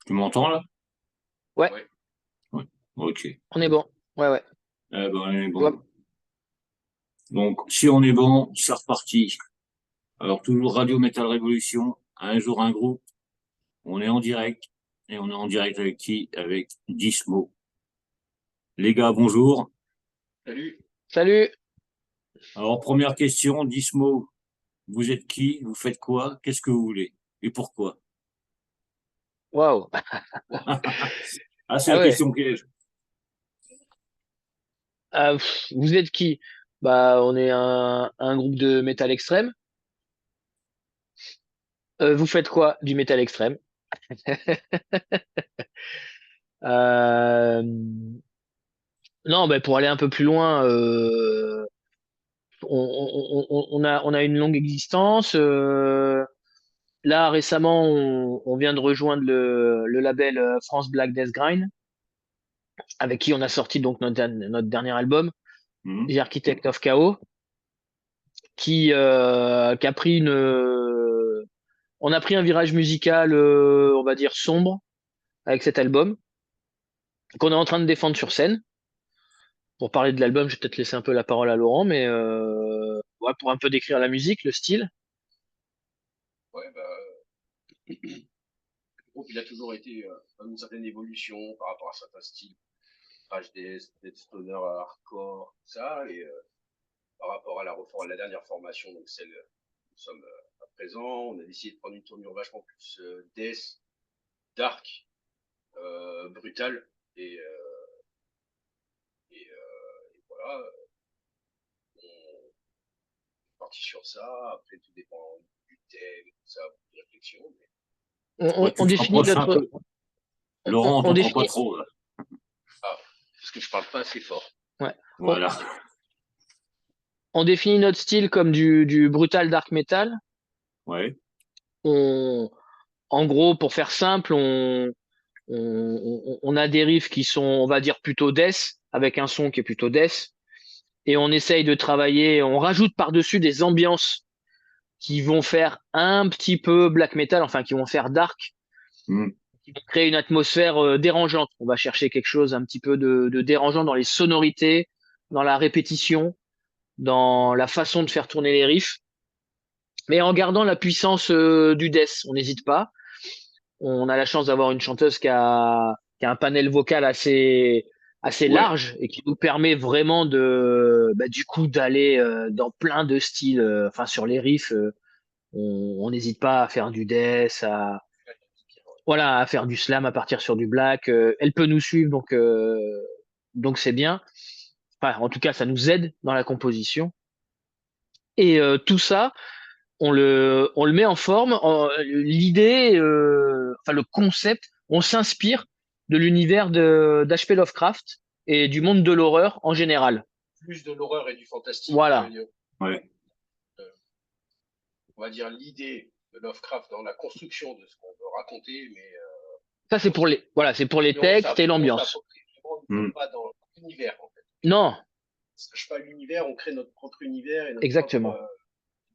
Tu m'entends là? Ouais, Ouais. Oui. Ok. on est bon. Ouais, ouais. Eh ben, on est Ouais. bon. Donc, si on est bon, c'est reparti. Alors, toujours Radio Metal Révolution, un jour un groupe. On est en direct. Et on est en direct avec qui? Avec Dismo. Les gars, bonjour. Salut. Salut. Alors, première question, Dismo, vous êtes qui? Vous faites quoi? Qu'est-ce que vous voulez? Et pourquoi? Waouh. Ah, c'est Ah la ouais. question piège. Vous êtes qui? Bah, on est un groupe de métal extrême. Vous faites quoi? Du métal extrême. Euh, non, bah, pour aller un peu plus loin, on a une longue existence. Là, récemment, on vient de rejoindre le label France Black Death Grind, avec qui on a sorti donc notre dernier album, Hmm. The Architect of Chaos, qui a pris on a pris un virage musical, on va dire sombre, avec cet album, qu'on est en train de défendre sur scène. Pour parler de l'album, je vais peut-être laisser un peu la parole à Laurent, mais ouais, pour un peu décrire la musique, le style. Ouais, bah, le groupe, il a toujours été dans une certaine évolution par rapport à certains styles, HDS, Death Stoner, hardcore, tout ça, et par rapport à la dernière formation, donc celle où nous sommes à présent, on a décidé de prendre une tournure vachement plus death, dark, brutal, et, euh, et voilà, on est parti sur ça. Après, tout dépend du thème, tout ça, des réflexions. Mais... Ouais, On tu te définit rapproches un notre, peu. Laurent, on on t'entend pas définit, trop, là. Ah, parce que je parle pas assez fort. ouais, on, Voilà. on définit notre style comme du brutal dark metal. Ouais. On, En gros, pour faire simple, on a des riffs qui sont, on va dire, plutôt death, avec un son qui est plutôt death, et on essaye de travailler, on rajoute par-dessus des ambiances qui vont faire un petit peu black metal, enfin qui vont faire dark, Hmm. qui vont créer une atmosphère dérangeante. On va chercher quelque chose un petit peu de dérangeant dans les sonorités, dans la répétition, dans la façon de faire tourner les riffs, mais en gardant la puissance du death. On n'hésite pas. On a la chance d'avoir une chanteuse qui a un panel vocal assez Ouais. large et qui nous permet vraiment du coup d'aller dans plein de styles. Enfin, sur les riffs, on n'hésite pas à faire du death, voilà, à faire du slam, à partir sur du black. Elle peut nous suivre, donc c'est bien. Enfin, en tout cas, ça nous aide dans la composition. Et tout ça, on le met en forme. L'idée, enfin le concept, on s'inspire de l'univers de d'H.P. Lovecraft et du monde de l'horreur en général. Plus de l'horreur et du fantastique. Voilà. Ouais. Euh, on va dire l'idée de Lovecraft dans la construction de ce qu'on veut raconter, mais Ça, c'est pour les textes et on l'ambiance. s'approprie vraiment Hmm. pas dans l'univers, en fait. Non, On ne sache pas l'univers, on crée notre propre univers et exactement. notre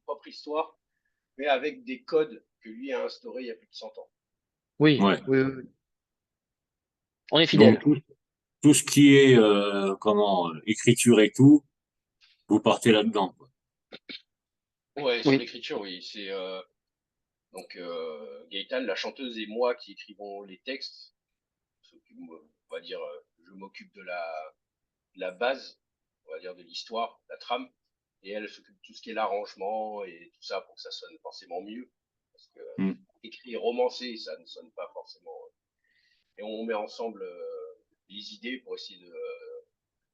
propre histoire, mais avec des codes que lui a instaurés il y a plus de 100 ans. Oui, Ouais. oui, oui, oui. On est Donc, fidèle. tout ce qui est, écriture et tout, vous partez là-dedans, quoi. Ouais, sur Oui. l'écriture, oui. C'est Gaëtan, la chanteuse et moi qui écrivons les textes. On va dire, je m'occupe de la base, on va dire de l'histoire, la trame, et elle s'occupe de tout ce qui est l'arrangement et tout ça pour que ça sonne forcément mieux. Parce que Hmm. écrit romancé, ça ne sonne pas forcément. Et on met ensemble les idées pour essayer de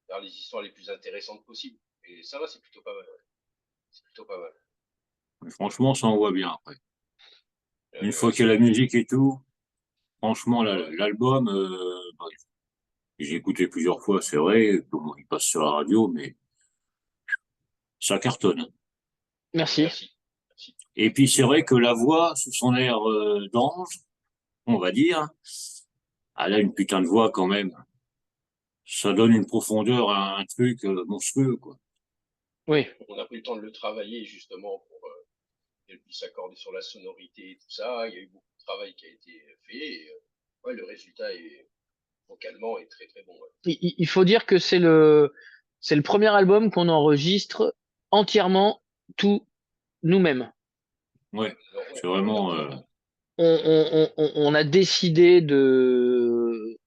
faire les histoires les plus intéressantes possibles. Et ça va, c'est plutôt pas mal. Ouais. C'est plutôt pas mal. Franchement, ça envoie bien, après. Une fois qu'il y a C'est la musique et tout, franchement, ouais. l'album, bah, j'ai écouté plusieurs fois, c'est vrai, comment il passe sur la radio, mais ça cartonne. Merci. Merci. Merci. Et puis, c'est vrai que la voix, sous son air d'ange, on va dire, elle a une putain de voix quand même. Ça donne une profondeur à un truc monstrueux, quoi. Oui. On a pris le temps de le travailler justement pour qu'elle puisse s'accorder sur la sonorité et tout ça. Il y a eu beaucoup de travail qui a été fait. Et, Ouais, le résultat est vocalement est très très bon. Ouais. Il faut dire que c'est le premier album qu'on enregistre entièrement tout nous-mêmes. Ouais, Alors, ouais, c'est vraiment. On a décidé de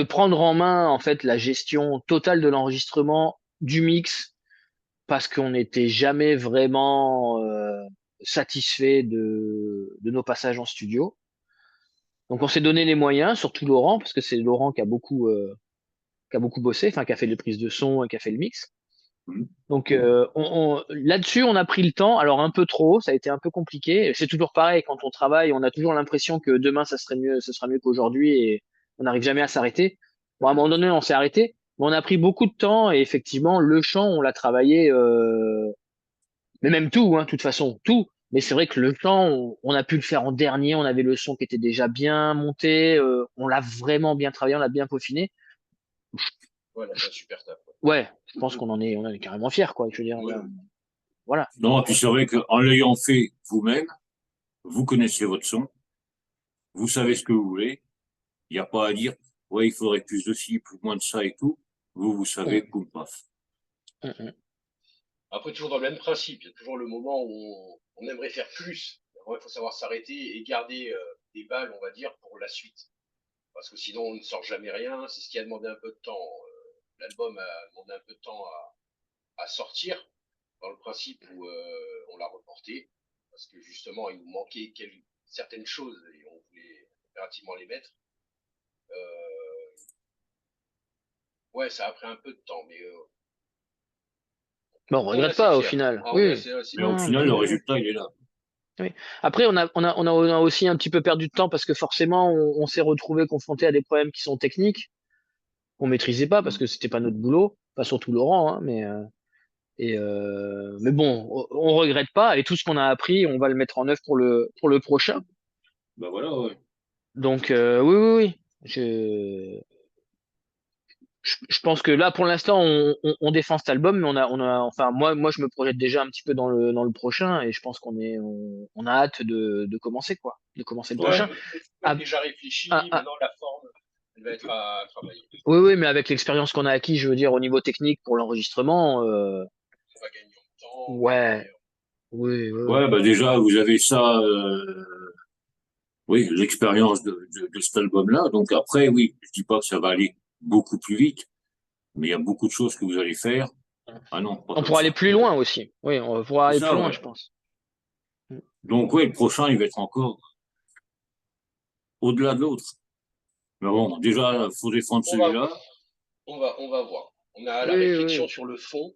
prendre en main en fait la gestion totale de l'enregistrement, du mix, parce qu'on n'était jamais vraiment satisfait de nos passages en studio. Donc on s'est donné les moyens, surtout Laurent, parce que c'est Laurent qui a beaucoup bossé, enfin qui a fait les prises de son et qui a fait le mix. Mhm. Donc là-dessus, on a pris le temps. Alors un peu trop, ça a été un peu compliqué. C'est toujours pareil quand on travaille, on a toujours l'impression que demain ça serait mieux, ce sera mieux qu'aujourd'hui et on n'arrive jamais à s'arrêter. Bon, à un moment donné, on s'est arrêté, mais on a pris beaucoup de temps et effectivement, le chant, on l'a travaillé, mais même tout, hein, de toute façon, tout. Mais c'est vrai que le chant, on a pu le faire en dernier. On avait le son qui était déjà bien monté. On l'a vraiment bien travaillé, on l'a bien peaufiné. ouais, elle a fait un super taf. Ouais. Ouais, je pense qu'on en est carrément fiers, quoi. Je veux dire, Oui, oui. voilà. Non, et puis c'est vrai qu'en l'ayant fait vous-même, vous connaissez votre son, vous savez ce que vous voulez. Il n'y a pas à dire, ouais, il faudrait plus de ci, plus moins de ça et tout. Vous savez, Mm, poum, paf. mm. Après, toujours dans le même principe, il y a toujours le moment où on aimerait faire plus. Il faut savoir s'arrêter et garder des balles, on va dire, pour la suite. Parce que sinon, on ne sort jamais rien. C'est ce qui a demandé un peu de temps. L'album a demandé un peu de temps à sortir, dans le principe où on l'a reporté. Parce que justement, il nous manquait certaines choses et on voulait impérativement les mettre. Euh, ouais, ça a pris un peu de temps, mais Bon, on on est regrette assez pas au fiers. final. Ah, on est Oui, assez Mais au fiers. non, final, tant le mieux. résultat, il est là. Oui. Après, on a aussi un petit peu perdu de temps parce que forcément, on s'est retrouvé confronté à des problèmes qui sont techniques qu'on maîtrisait pas parce Mm. que c'était pas notre boulot, pas surtout Laurent, hein, mais bon, on regrette pas et tout ce qu'on a appris, on va le mettre en œuvre pour le prochain. Ben voilà, ouais. Donc oui, oui, oui. Je pense que là, pour l'instant, on défend cet album, mais enfin, moi, je me projette déjà un petit peu dans le prochain, et je pense qu'on a hâte de commencer, quoi, de commencer le Ouais. prochain. Ouais, le truc est Ah, déjà ah, réfléchi. ah, Maintenant, la forme, elle va être à travailler. oui, oui, mais avec l'expérience qu'on a acquis, je veux dire, au niveau technique pour l'enregistrement, On va gagner en temps, ouais, gagner. oui, oui, oui. Ouais, bah déjà, vous avez ça, oui, l'expérience de cet album-là. Donc après, oui, je dis pas que ça va aller beaucoup plus vite, mais il y a beaucoup de choses que vous allez faire. Ah non, pas On comme pourra aller ça. plus loin aussi. Oui, on va pouvoir C'est aller plus ça, loin, ouais. je pense. Donc oui, le prochain, il va être encore au-delà de l'autre. Mais bon, déjà, faut défendre On va, celui-là. on va voir. On a la Oui, réflexion oui. sur le fond.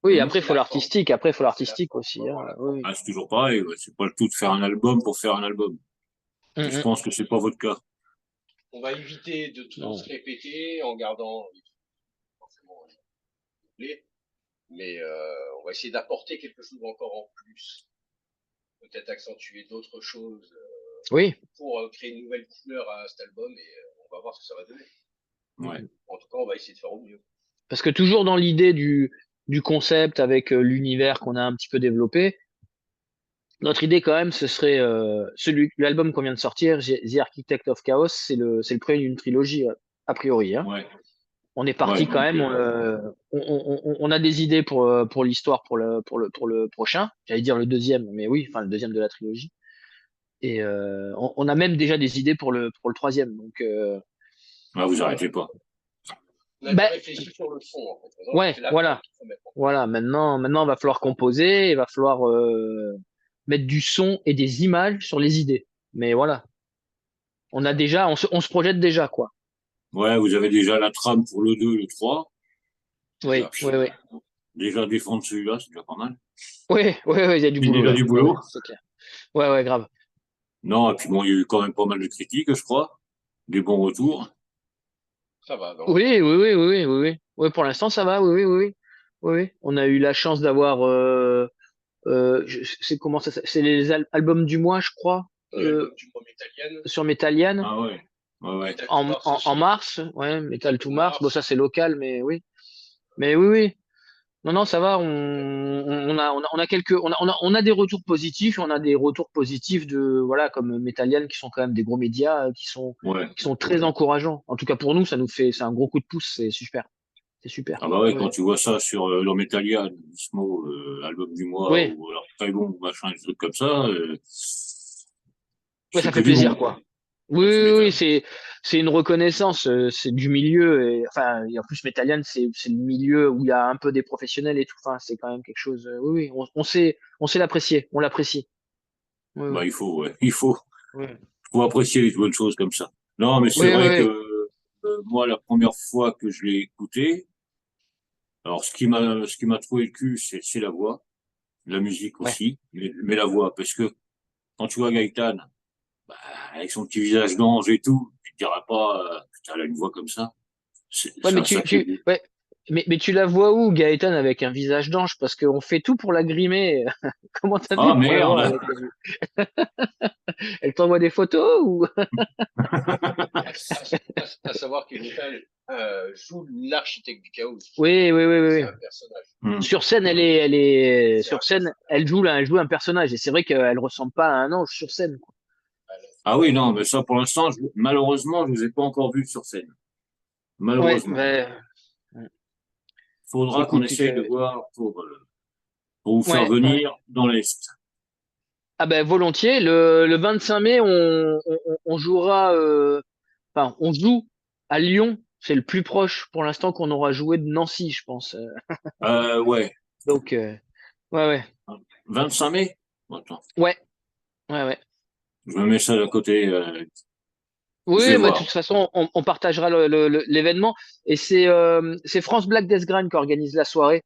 Oui, Mhm. après, il C'est faut la forme. l'artistique. Après, il faut C'est la l'artistique forme. aussi, On va hein. voir la forme. Oui. Ah, c'est toujours pareil, ouais. C'est pas le tout de faire un album pour faire un album. Oui. Et je pense que c'est pas votre cas. On va éviter de trop se Non. répéter en gardant forcément les, mais on va essayer d'apporter quelque chose encore en plus. Peut-être accentuer d'autres choses Oui. pour créer une nouvelle couleur à cet album et on va voir ce que ça va donner. Ouais. En tout cas, on va essayer de faire au mieux. Parce que toujours dans l'idée du concept avec l'univers qu'on a un petit peu développé, notre idée quand même, ce serait l'album qu'on vient de sortir, The Architect of Chaos, c'est le premier d'une trilogie, a priori, hein. Ouais. On est Ouais. parti quand Donc, même, on a des idées pour l'histoire, pour le prochain, j'allais dire le deuxième, mais oui, enfin le deuxième de la trilogie. Et on a même déjà des idées pour le troisième. Donc, ah, vous arrêtez pas. On a bien ben, réfléchi sur le fond, en fait. Maintenant, ouais, c'est la forme voilà. qu'il faut mettre en Voilà, maintenant, il va falloir composer, il va falloir mettre du son et des images sur les idées. Mais voilà, on a ça. déjà, on se projette déjà, quoi. Ouais, vous avez déjà la trame pour le 2, le 3. C'est Et Oui, ça. oui, puis, oui. déjà défendre celui-là, c'est déjà pas mal. Oui, oui, oui, il y a du C'est boulot déjà là. du Ouais, ouais, boulot. c'est clair. Ouais, ouais, grave. Non, et puis bon, il y a eu quand même pas mal de critiques, je crois. Des bons retours. Ça va dans Oui, oui, l'ensemble. oui, oui, oui, oui, oui. Oui, pour l'instant, ça va. Oui, oui, oui, oui. Oui, oui. On a eu la chance d'avoir, c'est comment ça, c'est les albums du mois, je crois, L'album du mois Métallienne, sur Metallian. Ah ouais. Ouais, ouais. Metal to En, Mars en, en aussi. mars, ouais, Metal Metal to to Mars. Bon, ça Mars. c'est local, mais oui. Mais oui, oui. Non, non, ça va. On a quelques, on a des retours positifs. On a des retours positifs de, voilà, comme Metallian, qui sont quand même des gros médias, Ouais. qui sont très encourageants. En tout cas, pour nous, c'est un gros coup de pouce. C'est super. C'est super. Ah bah ouais, Ouais. quand tu vois ça sur le Metallica, Nismo, album du mois, Oui, ou alors très bon, machin, des trucs comme ça, ouais, c'est ça que fait du bon, plaisir, quoi. quoi. Oui, Ah, tu oui, oui, m'étonnes. c'est une reconnaissance, c'est du milieu, et, enfin, et en plus, Metallian, c'est le milieu où il y a un peu des professionnels et tout. Enfin, c'est quand même quelque chose. Oui, oui, on sait l'apprécier, on l'apprécie. Oui, Bah, oui. il faut, ouais. Il Oui, faut apprécier les bonnes choses comme ça. Non, mais c'est oui, oui. vrai que Oui. moi, la première fois que je l'ai écouté, alors ce qui m'a trouvé le cul, c'est la voix, la musique Ouais. aussi, mais la voix, parce que quand tu vois Gaëtan, bah, avec son petit visage d'ange et tout, tu te diras pas, putain, elle a une voix comme ça. Ouais, C'est un sacré. ouais. Mais tu la vois où, Gaëtan, avec un visage d'ange? Parce qu'on fait tout pour la grimer. Comment t'as Ah fait pour l'avoir merde! avec elle t'envoie des photos ou? À savoir que Metal joue l'architecte du chaos. Oui, oui, oui, oui, C'est oui. un personnage. Hmm. Sur scène, C'est un sur scène, personnage. elle joue un personnage. Et c'est vrai qu'elle ressemble pas à un ange sur scène, quoi. Ah oui, non, mais ça, pour l'instant, malheureusement, je ne vous ai pas encore vu sur scène. Ouais, Malheureusement. ben, Faudra qu'on écoute, essaye de voir pour vous faire ouais, ouais. venir dans l'Est. Ah ben, volontiers. Le 25 mai, on jouera, enfin, on joue à Lyon. C'est le plus proche pour l'instant qu'on aura joué de Nancy, je pense. Ouais. Donc, ouais, ouais, 25 mai? Attends, ouais, ouais, ouais. je me mets ça de côté. Je vais Oui, bah, de voir. toute façon, on partagera l'événement. Et c'est France Black Death Grind qui organise la soirée.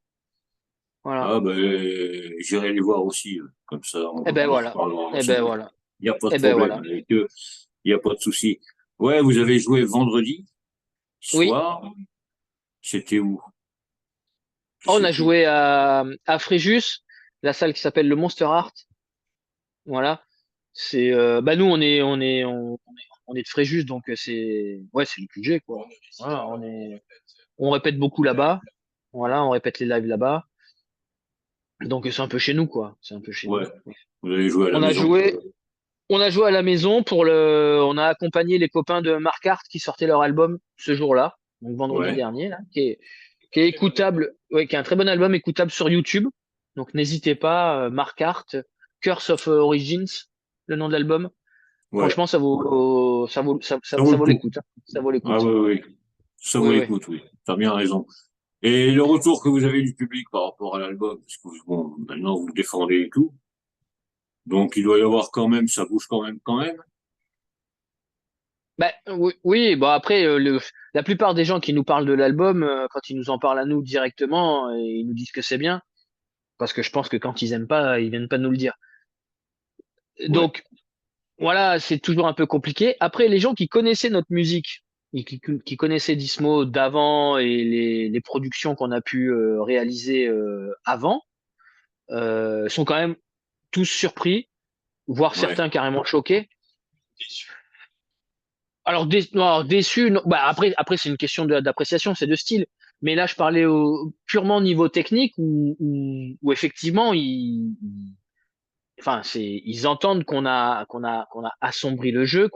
Voilà. Ah, ben, j'irai les voir aussi. Comme ça, Eh ben on en voilà. reparlera Eh ben ensemble. voilà. Il n'y a pas de Eh ben problème voilà. avec eux. Il n'y a pas de souci. Ouais, vous avez joué vendredi Oui. soir. C'était où? Je On sais a plus. joué à Fréjus, la salle qui s'appelle le Monster Art. Voilà. Bah nous on est de Fréjus, donc c'est le QG, Bon, quoi. on est Voilà, résident là-bas, on répète on répète beaucoup les lives. là-bas. Voilà, on répète les lives là-bas. Donc c'est un peu chez nous, quoi. C'est un peu chez Ouais, nous. vous avez joué à la On a maison. joué, on a joué à la maison on a accompagné les copains de Mark Art qui sortaient leur album ce jour-là, donc vendredi Ouais, dernier, là, qui Un est très bon album. écoutable, ouais, qui est un très bon album écoutable sur YouTube. Donc n'hésitez pas, Mark Art, Curse of Origins, le nom de l'album. ouais. Franchement, Ça vaut ça le vaut coup. l'écoute, hein. Ça vaut Ah l'écoute. oui, oui, oui. Ça vaut Oui, oui. l'écoute, oui. T'as bien raison. Et le retour que vous avez du public par rapport à l'album, parce que bon, maintenant vous le défendez et tout, donc il doit y avoir quand même, ça bouge quand même. Bah, oui, oui, bon après, la plupart des gens qui nous parlent de l'album, quand ils nous en parlent à nous directement, ils nous disent que c'est bien, parce que je pense que quand ils aiment pas, ils viennent pas nous le dire. Ouais. Donc, voilà, c'est toujours un peu compliqué. Après, les gens qui connaissaient notre musique, et qui connaissaient Dismo d'avant et les productions qu'on a pu réaliser avant, sont quand même tous surpris, voire Ouais. certains carrément choqués. Déçu. Alors, non, déçus, non. Bah, après c'est une question d'appréciation, c'est de style. Mais là, je parlais purement niveau technique où effectivement, enfin, ils entendent qu'on a assombri le jeu,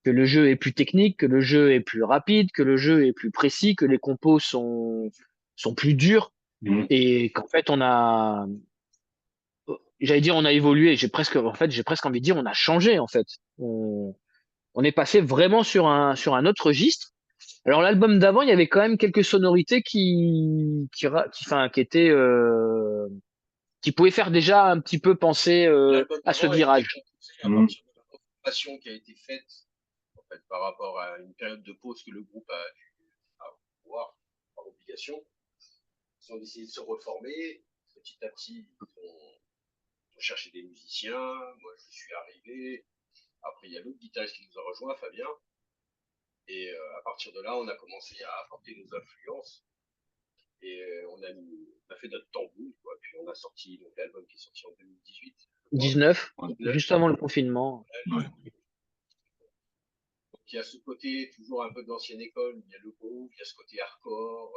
que le jeu est plus technique, que le jeu est plus rapide, que le jeu est plus précis, que les compos sont plus durs Mhm. et qu'en fait, j'allais dire, on a évolué. J'ai presque envie de dire, on a changé, en fait. On est passé vraiment sur un autre registre. Alors, l'album d'avant, il y avait quand même quelques sonorités enfin, qui pouvaient faire déjà un petit peu penser L'album à ce d'avant a été virage. composé à Mhm. partir de la programmation qui a été faite en fait, par rapport à une période de pause que le groupe a dû avoir par obligation. Ils ont décidé de se reformer. Petit à petit, ils ont cherché des musiciens. Moi, je suis arrivé. Après, il y a l'autre guitariste qui nous a rejoint, Fabien. Et à partir de là, on a commencé à apporter nos influences. Et on a fait notre tambour. Quoi. Puis on a sorti l'album qui est sorti en 2018, je crois. 19, Ouais. 19. juste avant le confinement. Ouais. Donc il y a ce côté toujours un peu de l'ancienne école, il y a le groupe, il y a ce côté hardcore.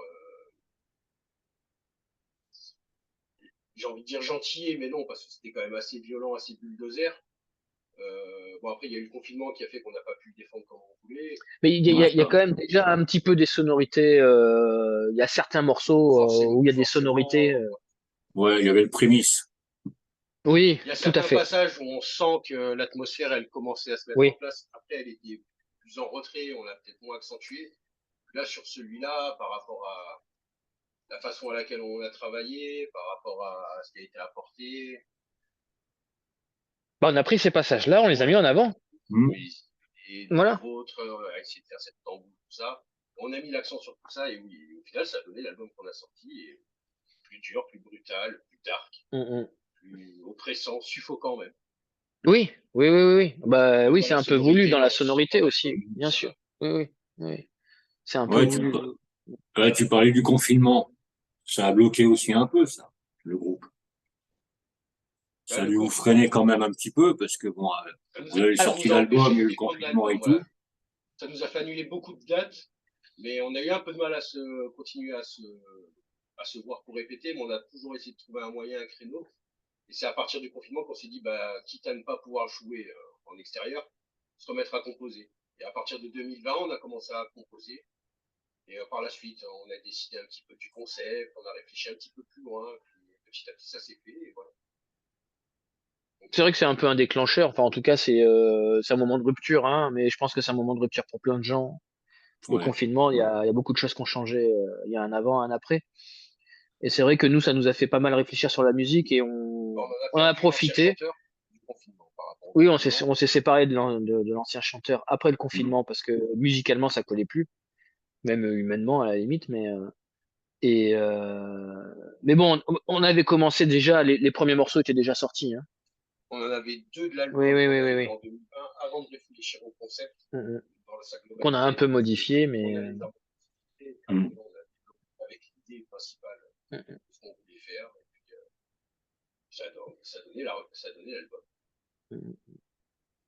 j'ai envie de dire gentillet, mais non, parce que c'était quand même assez violent, assez bulldozer. Bon, après, il y a eu le confinement qui a fait qu'on n'a pas pu le défendre comme on voulait. Mais Ouais, il y a quand même déjà un petit peu des sonorités. Il y a certains morceaux Forcément, où il y a des sonorités. forcément. ouais, il y avait le prémisse. Oui, Il y a tout à certains fait. passages où on sent que l'atmosphère, elle commençait à se mettre en Oui. place. Après, elle était plus en retrait, on l'a peut-être moins accentué. Là, sur celui-là, par rapport à la façon à laquelle on a travaillé, par rapport à ce qui a été apporté, Bah, on a pris ces passages-là, on les a mis en avant. Hmm. oui, et Voilà. d'autres, essayer de faire cette tambour, tout ça. On a mis l'accent sur tout ça, et oui, au final, ça a donné l'album qu'on a sorti, et plus dur, plus brutal, plus dark, Mm, mm. plus oppressant, suffocant même. Oui, oui, oui, oui, oui. Bah oui, Dans c'est la un peu voulu sonorité, dans la on sent sonorité dans aussi, l'album, tout bien ça. sûr. Oui, oui, oui. C'est un peu Ouais, voulu. là, tu parlais du confinement. Ça a bloqué aussi un peu, ça, le groupe. Bah, Ça a le dû vous confinement, freiner quand même un petit peu, parce que bon, vous avez ça sorti nous a empêché l'album, il y a de eu le défendre confinement et l'album, voilà. tout. Ça nous a fait annuler beaucoup de dates, mais on a eu un peu de mal à continuer à se voir pour répéter, mais on a toujours essayé de trouver un moyen, un créneau. Et c'est à partir du confinement qu'on s'est dit, bah, quitte à ne pas pouvoir jouer en extérieur, se remettre à composer. Et à partir de 2020, on a commencé à composer. Et par la suite, on a décidé un petit peu du concept, on a réfléchi un petit peu plus loin, puis petit à petit, ça s'est fait, et voilà. Donc, C'est vrai que c'est un peu un déclencheur. Enfin, en tout cas, c'est un moment de rupture, hein, mais je pense que c'est un moment de rupture pour plein de gens. Le Ouais. confinement, il y a beaucoup de choses qui ont changé. Il y a un avant, un après. Et c'est vrai que nous, ça nous a fait pas mal réfléchir sur la musique et on en a on en a perdu l'ancien profité. chanteur du confinement par rapport au Oui, confinement. on s'est séparé de l'ancien chanteur après le Hmm. confinement parce que musicalement, ça collait plus, même humainement à la limite. Et, mais bon, on avait commencé déjà, les premiers morceaux étaient déjà sortis. Hein. On en avait deux de Oui, l'album oui, qu'on oui, avait oui, fait oui. en 2020 avant de réfléchir au concept Mm, mm. dans sa Qu'on a un peu globalité. modifié, On mais a les arbres et Hmm. après on a développé avec l'idée principale mm, mm. de ce qu'on voulait faire. Et puis ça a donné l'album.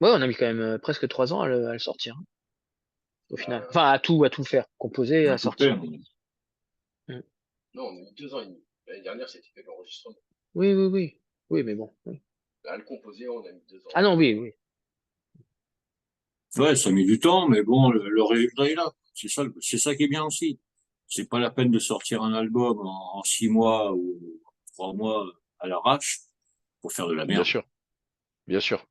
Ouais, on a mis quand même presque 3 ans à le sortir, hein, au final. Bah, Enfin, à tout faire, composer, On à a tout fait. sortir. Mm. non, on a mis 2 ans et demi. L'année dernière, c'était que l'enregistrement. Oui, oui, oui. Oui, mais bon. Oui. Là, le composer, on a mis 2 ans. Ah non, oui, oui. Ouais, ça a mis du temps, mais bon, le résultat est là. C'est ça qui est bien aussi. C'est pas la peine de sortir un album en 6 mois ou 3 mois à l'arrache pour faire de la Bien merde. sûr, bien sûr.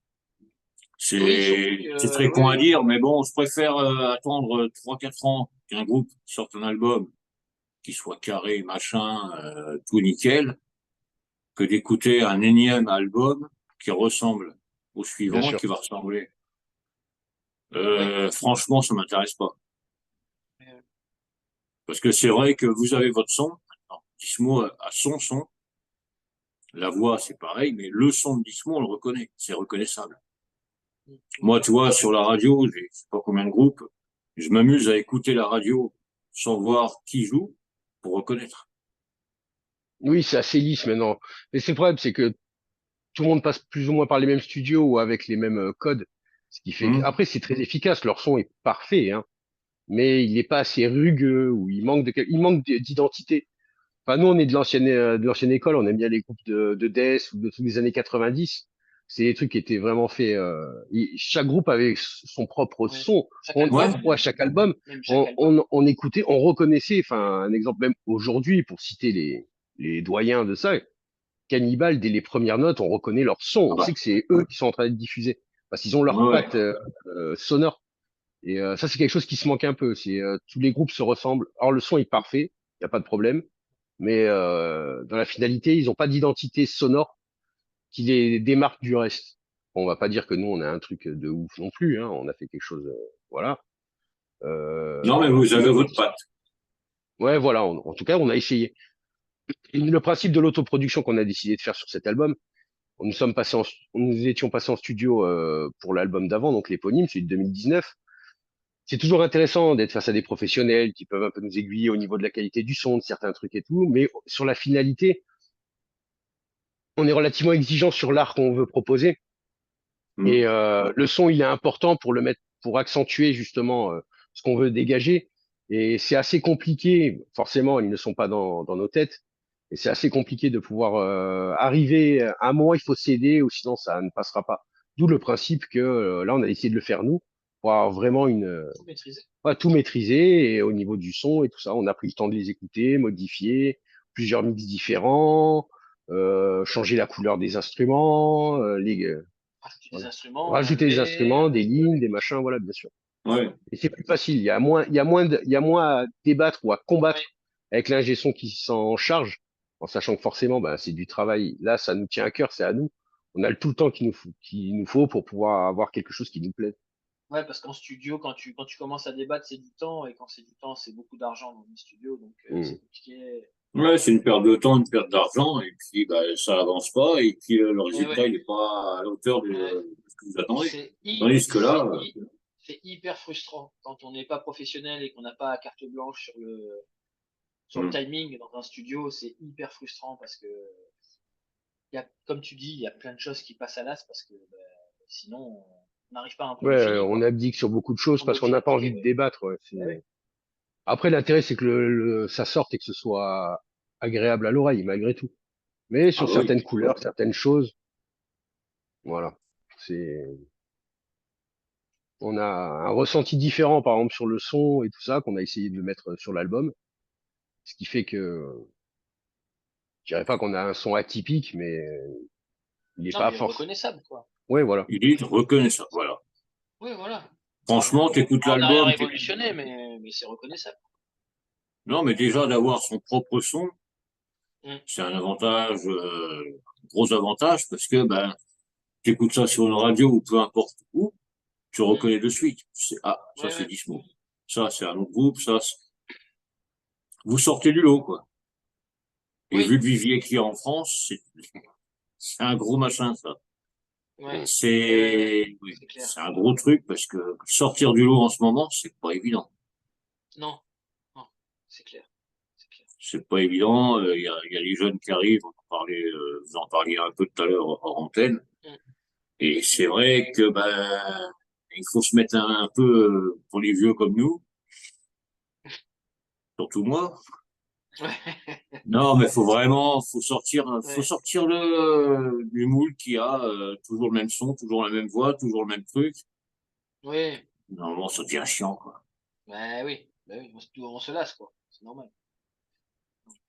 Oui, surtout C'est que, très oui, con à oui. dire, mais bon, je préfère attendre 3, 4 ans qu'un groupe sorte un album qui soit carré, machin, tout nickel, que d'écouter un énième album qui ressemble au Bien suivant, sûr. qui va ressembler. Oui. Franchement, ça m'intéresse pas. Parce que c'est vrai que vous avez votre son. Alors, Dismo a son son. La voix, c'est pareil, mais le son de Dismo, on le reconnaît. C'est reconnaissable. Moi, tu vois, sur la radio, j'ai je sais pas combien de groupes. Je m'amuse à écouter la radio sans voir qui joue pour reconnaître. Oui, c'est assez lisse maintenant. Mais c'est le problème, c'est que tout le monde passe plus ou moins par les mêmes studios ou avec les mêmes codes. Ce qui fait que, Hum. après, c'est très efficace. Leur son est parfait, hein. Mais il n'est pas assez rugueux ou il manque d'identité. Enfin, nous, on est de l'ancienne école. On aime bien les groupes de Death ou de tous les années 90. C'est des trucs qui étaient vraiment faits. Chaque groupe avait son propre Ouais. son. Chaque album, Ouais, chaque album, même chaque album. on écoutait, on reconnaissait. Enfin, un exemple même aujourd'hui, pour citer les doyens de ça, Cannibal, dès les premières notes, on reconnaît leur son. Ah On bah, sait que c'est eux qui sont en train de diffuser parce qu'ils ont ouais, leur ouais. patte sonore. Et ça, c'est quelque chose qui se manque un peu. C'est tous les groupes se ressemblent. Alors le son est parfait, il y a pas de problème, mais dans la finalité, ils n'ont pas d'identité sonore qui les démarque du reste. Bon, on va pas dire que nous, on a un truc de ouf non plus. Hein. On a fait quelque chose, voilà. Non, mais vous avez votre patte. Ouais, voilà. En tout cas, on a essayé. Et le principe de l'autoproduction qu'on a décidé de faire sur cet album, nous étions passés en studio pour l'album d'avant, donc l'éponyme, celui de 2019. C'est toujours intéressant d'être face à des professionnels qui peuvent un peu nous aiguiller au niveau de la qualité du son, de certains trucs et tout, mais sur la finalité, on est relativement exigeant sur l'art qu'on veut proposer. Hum. Et le son, il est important pour le mettre, pour accentuer justement ce qu'on veut dégager. Et c'est assez compliqué. Forcément, ils ne sont pas dans nos têtes. Et c'est assez compliqué de pouvoir arriver à un moment, il faut céder ou sinon ça ne passera pas. D'où le principe que là, on a essayé de le faire nous pour avoir vraiment Tout maîtriser. tout maîtriser et au niveau du son et tout ça. On a pris le temps de les écouter, modifier plusieurs mix différents, changer la couleur des instruments, Rajouter des voilà. instruments, Rajouter des enlever. instruments, des lignes, des machins, voilà, bien sûr. Ouais. Et c'est plus facile. Il y a moins à débattre ou à Oui, combattre avec l'ingé son qui s'en charge, en sachant que forcément, ben, c'est du travail. Là, ça nous tient à cœur, c'est à nous. On a tout le temps qu'il nous faut pour pouvoir avoir quelque chose qui nous plaît. ouais, parce qu'en studio, quand tu commences à débattre, c'est du temps, et quand c'est du temps, c'est beaucoup d'argent dans les studios, donc Mm. c'est compliqué. Ouais, c'est une perte de temps, une perte d'argent, et puis bah, ça avance pas, et puis le Eh ouais, résultat, il n'est pas à la hauteur ouais. de ce que vous attendez. C'est Tandis que là, c'est hyper frustrant quand on n'est pas professionnel et qu'on n'a pas carte blanche sur le hum. timing dans un studio, c'est hyper frustrant parce que comme tu dis, il y a plein de choses qui passent à l'as parce que sinon on n'arrive pas à un Ouais, produit fini, on quoi. abdique sur beaucoup de choses On parce est qu'on n'a pas envie fatigué, de ouais. débattre. Ouais. Ah oui. Après, l'intérêt, c'est que ça sorte et que ce soit agréable à l'oreille, malgré tout. Mais Ah sur bah oui. certaines couleurs, certaines choses, voilà. C'est, on a un ressenti différent, par exemple, sur le son et tout ça, qu'on a essayé de le mettre sur l'album. Ce qui fait que, je dirais pas qu'on a un son atypique, mais il n'est Non, mais pas il est fort. reconnaissable, quoi. Ouais, voilà. Il est reconnaissable, voilà. Oui, voilà. Franchement, t'écoutes On n'a rien l'album, révolutionné, mais c'est reconnaissable. non, mais déjà d'avoir son propre son, Mm. c'est un avantage, gros avantage, parce que ben, t'écoutes ça sur une radio ou peu importe où, tu Mm. reconnais de suite. Ah, ça Ouais, c'est ouais. Dismo. Ça, c'est un autre groupe, vous sortez du lot, quoi. Et vu Oui, le vivier qu'il y a en France, c'est un gros machin, ça. ouais. Mm. Ouais, Oui, c'est clair. c'est un gros truc parce que sortir du lot en ce moment, c'est pas évident. Non, non, c'est clair. C'est clair. C'est pas évident. Il y a les jeunes qui arrivent. Vous en parliez un peu tout à l'heure hors antenne. Mm. Et c'est vrai que ben, il faut se mettre un peu pour les vieux comme nous, surtout moi. Ouais. Non, mais faut Ouais. sortir du moule qui a toujours le même son, toujours la même voix, toujours le même truc. Oui. Normalement, ça devient chiant, quoi. Oui. Bah oui, on se lasse, quoi. C'est normal.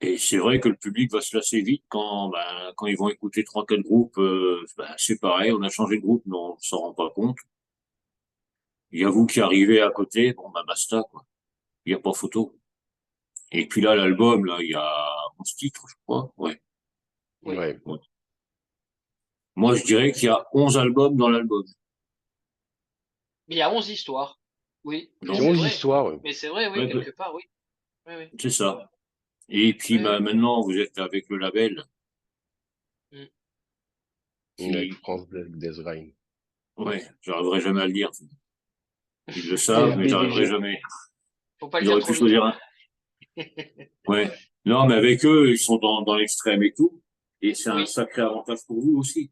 Et c'est vrai que le public va se lasser vite quand ils vont écouter trois, quatre groupes. C'est pareil, on a changé de groupe, mais on s'en rend pas compte. Il y a vous qui arrivez à côté, bon, bah, basta, quoi. Il n'y a pas photo. Et puis là, l'album, là, il y a 11 titres, je crois. Ouais. Oui. Ouais. Ouais. Moi, je dirais qu'il y a 11 albums dans l'album. Mais il y a 11 histoires. Oui, mais C'est Donc, c'est 11 vrai. histoires. Ouais. Mais c'est vrai, oui, ouais, quelque part, oui. Oui, oui. c'est ça. Et puis, Oui, bah, maintenant, vous êtes avec le label oui. Mm. Avec qui, France Black Death Rain. ouais, j'arriverai jamais à le dire. Ils le savent, mais j'arriverai TFBDG. jamais. Faut pas le Ils dire auraient trop pu vite. choisir un. Ouais. Non, mais avec eux, ils sont dans l'extrême et tout. Et c'est un Oui. sacré avantage pour vous aussi.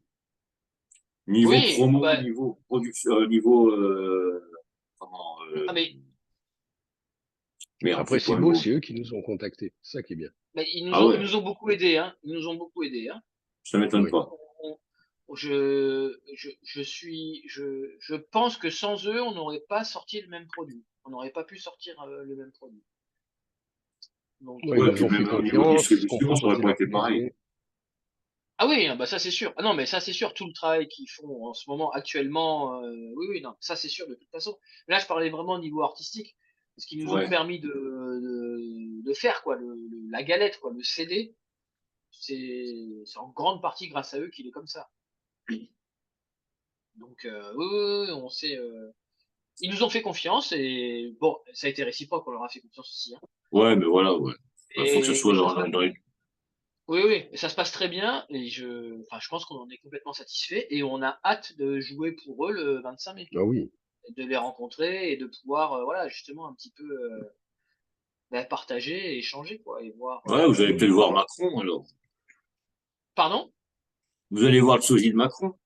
Niveau Oui, ah promo, bah, niveau production, niveau, comment, ah mais, merde, Après, j'ai c'est pas le beau, mot. c'est eux qui nous ont contactés. C'est ça qui est bien. Ah ils ouais, nous ont beaucoup aidés, hein. Ils nous ont beaucoup aidés, hein. ça m'étonne Oui. pas. Je pense que sans eux, on n'aurait pas sorti le même produit. On n'aurait pas pu sortir le même produit. Donc, Ouais, ils Ouais, nous puis ont fait même au niveau confiance, distribution, comprendre ça qu'on aurait faisait pas la été pareil. publicité. ah oui, ah bah ça c'est sûr. Ah non, mais ça c'est sûr, tout le travail qu'ils font en ce moment, actuellement, oui, oui, non, ça c'est sûr de toute façon. Là, je parlais vraiment au niveau artistique, ce qu'ils nous ont Ouais. permis de faire, quoi, la galette, quoi, le CD, c'est en grande partie grâce à eux qu'il est comme ça. Donc, oui, oui, oui, on sait, ils nous ont fait confiance et bon, ça a été réciproque, on leur a fait confiance aussi, hein. Ouais, mais voilà, ouais. Il faut que ça Et soit ça se passe, dans les... oui, oui, et ça se passe très bien et enfin, je pense qu'on en est complètement satisfait et on a hâte de jouer pour eux le 25 mai. Ah oui. De les rencontrer et de pouvoir, voilà, justement un petit peu partager et échanger, quoi, et voir. Ouais, vous allez peut-être voir Macron, alors. Pardon? Vous allez voir le sosie de Macron.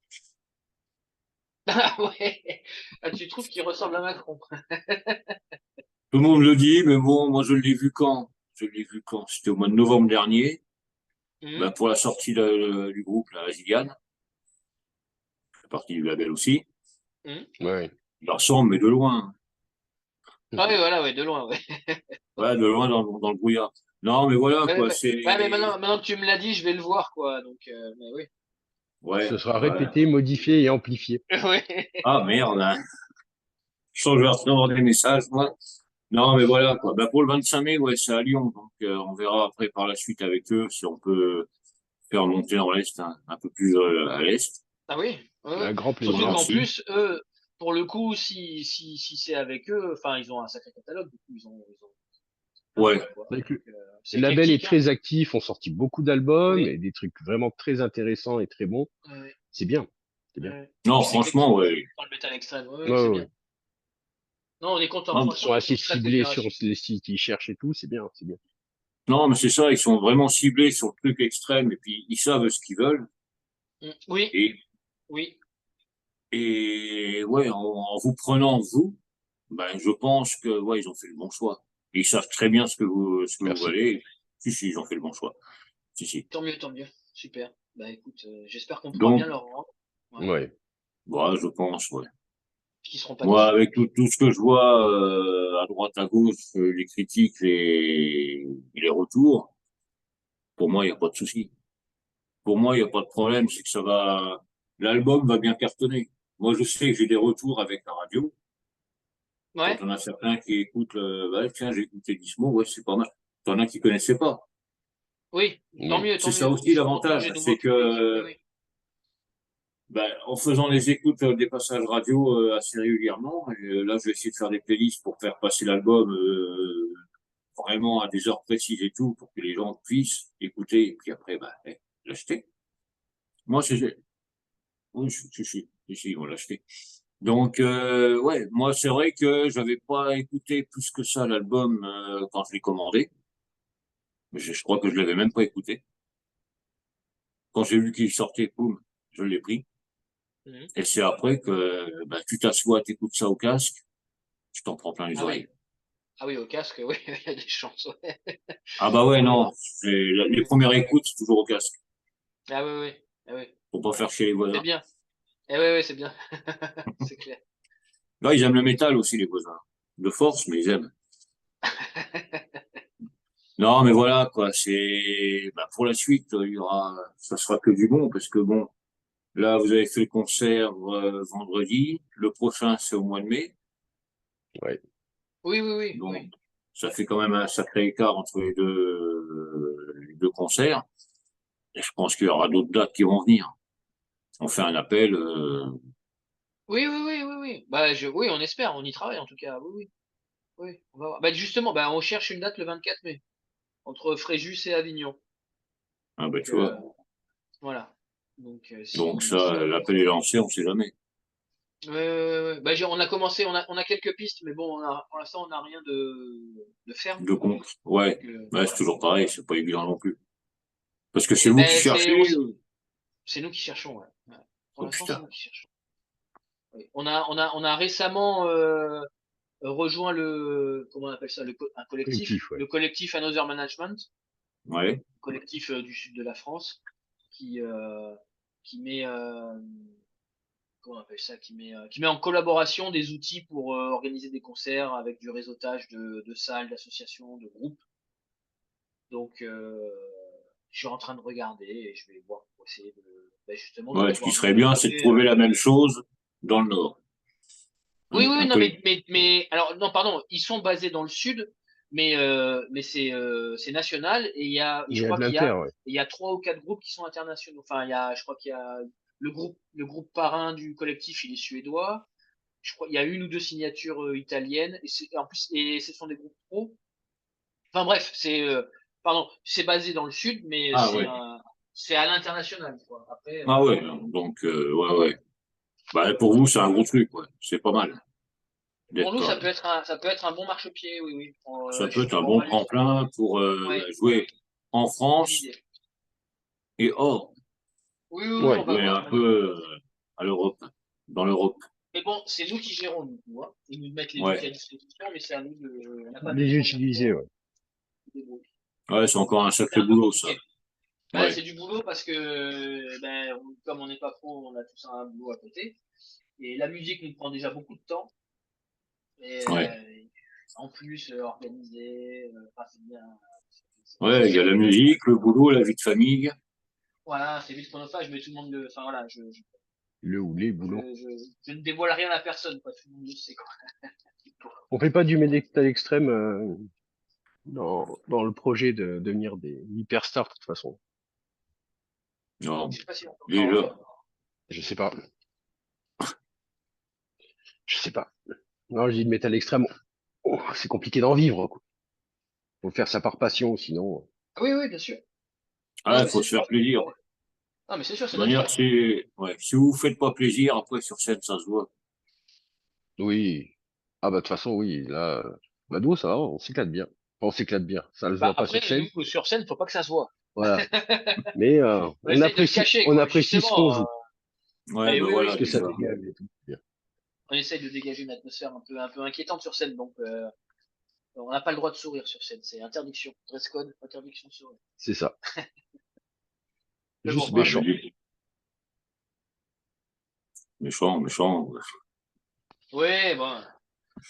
Ah ouais. Ah, tu trouves qu'il ressemble à Macron? Tout le monde le dit, mais bon, moi, je l'ai vu quand? Je l'ai vu quand? C'était au mois de novembre dernier. Ben, pour la sortie du groupe, la Ziliane, je fais partie du label aussi. Ouais. Il ressemble, mais de loin. Ah oui, voilà, ouais, de loin, ouais. Ouais, de loin dans le brouillard. Non, mais voilà, Ouais, quoi, ouais. c'est. Ouais, mais maintenant que tu me l'as dit, je vais le voir, quoi. Donc, mais oui. Ouais, Ce sera ouais. répété, modifié et amplifié. Oui. Ah, merde, hein. Je sens que je vais recevoir des messages, moi. Non, mais voilà, quoi. Ben, pour le 25 mai, ouais, c'est à Lyon. Donc, on verra après par la suite avec eux si on peut faire monter dans l'Est, un peu plus à l'Est. Ah oui, ouais, ouais. Un grand Surtout plaisir. qu'en Aussi. plus, eux, pour le coup, si c'est avec eux, enfin, ils ont un sacré catalogue, du coup, ils ont plein de Ouais. trucs, quoi. Donc, Donc, c'est le label est éclectique, hein. très actif, on sorti beaucoup d'albums Oui. et des trucs vraiment très intéressants et très bons. Ouais, ouais, C'est bien. C'est bien. ouais. Et Non, puis c'est éclectique franchement, ouais. dans le métal extrême. Ouais, Ouais, ouais, c'est ouais, bien. ouais. Non, on est content. Non, Ils Franchement, sont assez toute la ciblés sur fédération. les styles qu'ils cherchent et tout, c'est bien, c'est bien. non, mais c'est ça, ils sont vraiment ciblés sur le truc extrême et puis ils savent ce qu'ils veulent. Oui, Et, oui. et ouais, en vous prenant vous, ben, je pense que, ouais, ils ont fait le bon choix. Et ils savent très bien ce que vous Merci. valez. Si, si, ils ont fait le bon choix. Si, si. Tant mieux, tant mieux. Super. Bah écoute, j'espère qu'on pourra bien Donc, leur rendre. Ouais. Ouais. voilà, je pense, ouais. Qu'ils seront pas Moi, déçus. avec tout ce que je vois à droite, à gauche, les critiques, et les retours, pour moi, il n'y a pas de souci. Pour moi, il n'y a pas de problème, c'est que ça va, l'album va bien cartonner. Moi, je sais que j'ai des retours avec la radio. Quand Ouais. on a certains qui écoutent, bah, tiens, j'ai écouté Gizmo, ouais, c'est pas mal. T'en as qui connaissaient pas. Oui. Tant Oui. mieux, C'est tant ça mieux. Il aussi faut l'avantage, engranger de nouveaux c'est publics. Oui, que, oui. ben, en faisant les écoutes des passages radio assez régulièrement, et, là, je vais essayer de faire des playlists pour faire passer l'album vraiment à des heures précises et tout, pour que les gens puissent écouter et puis après, bah, l'acheter. Moi, c'est, oui, ils vont l'acheter. Donc, ouais, moi, c'est vrai que j'avais pas écouté plus que ça l'album quand je l'ai commandé. Je crois que je l'avais même pas écouté. Quand j'ai vu qu'il sortait, boum, je l'ai pris. Mhm. Et c'est après que bah, tu t'assois, t'écoutes ça au casque, tu t'en prends plein les Ah oui. oreilles. Ah oui, au casque, oui, il y a des chances. Ouais. Ah bah ouais, Ah oui. non, les premières écoutes, c'est toujours au casque. Ah oui, oui. Ah oui. Faut pas faire chier les C'est voisins. bien. Eh oui, oui, c'est bien. C'est clair. Là, ils aiment le métal aussi, les voisins. De force, mais ils aiment. Non, mais voilà, quoi, c'est, bah, pour la suite, il y aura, ça sera que du bon, parce que bon, là, vous avez fait le concert vendredi, le prochain, c'est au mois de mai, Ouais. Oui, oui, oui, donc oui. ça fait quand même un sacré écart entre les deux concerts, et je pense qu'il y aura d'autres dates qui vont venir. On fait un appel, Oui, oui, oui, oui, oui. Bah, oui, on espère, on y travaille en tout cas. Oui, oui, oui. On va voir. Bah, justement, bah, on cherche une date le 24 mai, entre Fréjus et Avignon. ah bah Donc, tu vois, voilà. Donc, donc si, ça, l'appel est lancé, on sait jamais. ouais, ouais, ouais. Bah, on a commencé, on a quelques pistes, mais bon, pour l'instant, on n'a rien de ferme. De compte, ouais, Donc, ouais, c'est voilà. toujours pareil, c'est pas évident non plus. Parce que c'est Et vous qui ben, cherchez, c'est nous qui cherchons, ouais. Ouais. Pour oh l'instant, c'est putain, nous qui cherchons. Oui. On a récemment rejoint comment on appelle ça, un collectif, Collectif, ouais. le collectif Another Management, ouais, collectif du sud de la France, qui, euh, qui met, comment on appelle ça, qui met en collaboration des outils pour organiser des concerts avec du réseautage de salles, d'associations, de groupes. Donc, je suis en train de regarder et je vais voir pour essayer justement de ouais, ce qui pouvoir nous serait bien, c'est de retrouver. trouver la même chose dans le Nord. Oui, oui, Un non, collectif. mais alors non, pardon, ils sont basés dans le sud, mais c'est national et Il je y a crois de l'inter, ouais. il y a trois ou quatre groupes qui sont internationaux. Enfin, je crois qu'il y a le groupe parrain du collectif, il est suédois. Je crois il y a une ou deux signatures italiennes en plus et ce sont des groupes pro. Enfin bref, pardon, c'est basé dans le sud, mais Ah ouais, c'est à l'international, quoi. Après, ah ouais, donc ouais, ouais. Bah, pour vous, c'est un gros truc, ouais. C'est pas mal pour d'être nous, quand ça peut être un bon marchepied, oui, oui. ça peut être un On bon va l'utiliser. tremplin pour Ouais, jouer en c'est France l'idée. et hors, Oui, oui, oui, on Ouais. va jouer voir. un peu à l'Europe, dans l'Europe. Mais bon, c'est nous qui gérons, du coup, hein. Ils nous mettent les outils Ouais, à disposition, mais c'est à nous on n'a pas de Les mission utiliser, derrière. ouais. On se débrouille. ouais, c'est encore un C'est sacré un peu boulot, ça. compliqué. Bah, Ouais, c'est du boulot parce que, ben, comme on n'est pas pro, on a tous un boulot à côté. Et la musique nous prend déjà beaucoup de temps. Et ouais. en plus, organiser, enfin, c'est bien. Ouais, il y a la musique, le boulot, la vie de famille. Voilà, c'est vite chronophage, mais tout le monde le. Enfin voilà, Le ou les boulots. je ne dévoile rien à personne, quoi. Tout le monde le sait, quoi. On fait pas du métal extrême dans le projet de devenir des hyperstars de toute façon. Non, Je sais pas si on peut en déjà. faire. Je sais pas. Je sais pas. Non, je dis de métal extrême. Oh, c'est compliqué d'en vivre, quoi. Faut faire ça par passion, sinon. Ah oui, oui, bien sûr. Ah, Non, il mais faut c'est se sûr. faire plaisir. Non, mais c'est sûr, c'est De toute manière, naturel. si vous faites pas plaisir, après sur scène, ça se voit. Oui. Ah bah de toute façon, oui. Là, Mado, ça va, on s'éclate bien. Enfin, on s'éclate bien. Ça ne se Bah, voit pas après, sur scène. nous, sur scène, faut pas que ça se voit. Voilà. Mais On essaye de le cacher, on quoi, apprécie ce qu'on justement. joue, Ouais, Mais ben oui, oui, voilà, ce que c'est ça ça. dégage et tout. Bien. on essaye de dégager une atmosphère un peu inquiétante sur scène, donc on n'a pas le droit de sourire sur scène, c'est interdiction. Dress code, interdiction de sourire. C'est ça. Mais bon, Juste Ouais, méchant. méchant, méchant. ouais, bon.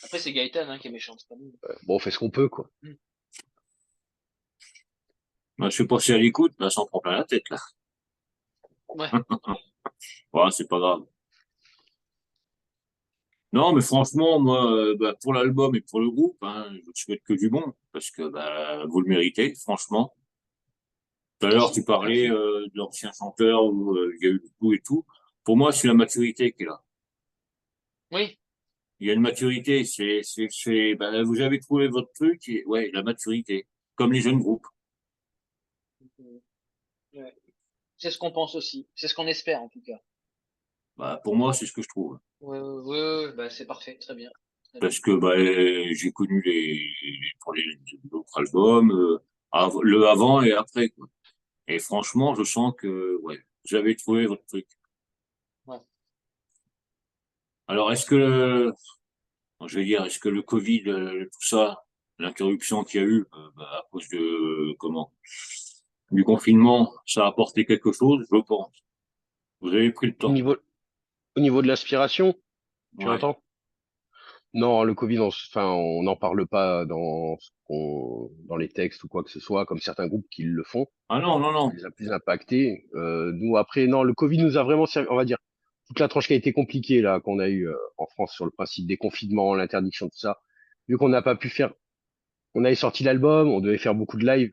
Après, c'est Gaëtan qui est méchant, c'est pas nous. Bon, on fait ce qu'on peut, quoi. Hmm. Moi, je sais pas si elle écoute, mais elle s'en prend plein la tête, là. Ouais. Ouais, c'est pas grave. Non, mais franchement, moi, bah, pour l'album et pour le groupe, hein, je ne souhaite que du bon, parce que bah, vous le méritez, franchement. Tout à l'heure, tu Merci. parlais de l'ancien chanteur où il y a eu du coup et tout. Pour moi, c'est la maturité qui est là. Oui. Il y a une maturité, bah, vous avez trouvé votre truc, et ouais, la maturité, comme les jeunes groupes. Ouais. C'est ce qu'on pense aussi. C'est ce qu'on espère, en tout cas. Bah, pour moi, c'est ce que je trouve. Ouais, ouais, ouais, ouais, bah, c'est parfait, très bien. Très bien. Parce que bah, j'ai connu pour les autres albums, le avant et après, quoi. Et franchement, je sens que ouais, vous avez trouvé votre truc. Ouais. Alors, je vais dire, est-ce que le Covid, tout ça, l'interruption qu'il y a eu bah, à cause de comment du confinement, ça a apporté quelque chose, je pense. Vous avez pris le Au temps. niveau, au niveau de l'aspiration, tu Ouais. entends? Non, le Covid, enfin, on n'en parle pas dans les textes ou quoi que ce soit, comme certains groupes qui le font. Ah non, non, Ça non. les a plus impactés. Nous, après, non, le Covid nous a vraiment servi, on va dire, toute la tranche qui a été compliquée, là, qu'on a eu en France sur le principe des confinements, l'interdiction, tout ça. Vu qu'on n'a pas pu faire, on avait sorti l'album, on devait faire beaucoup de lives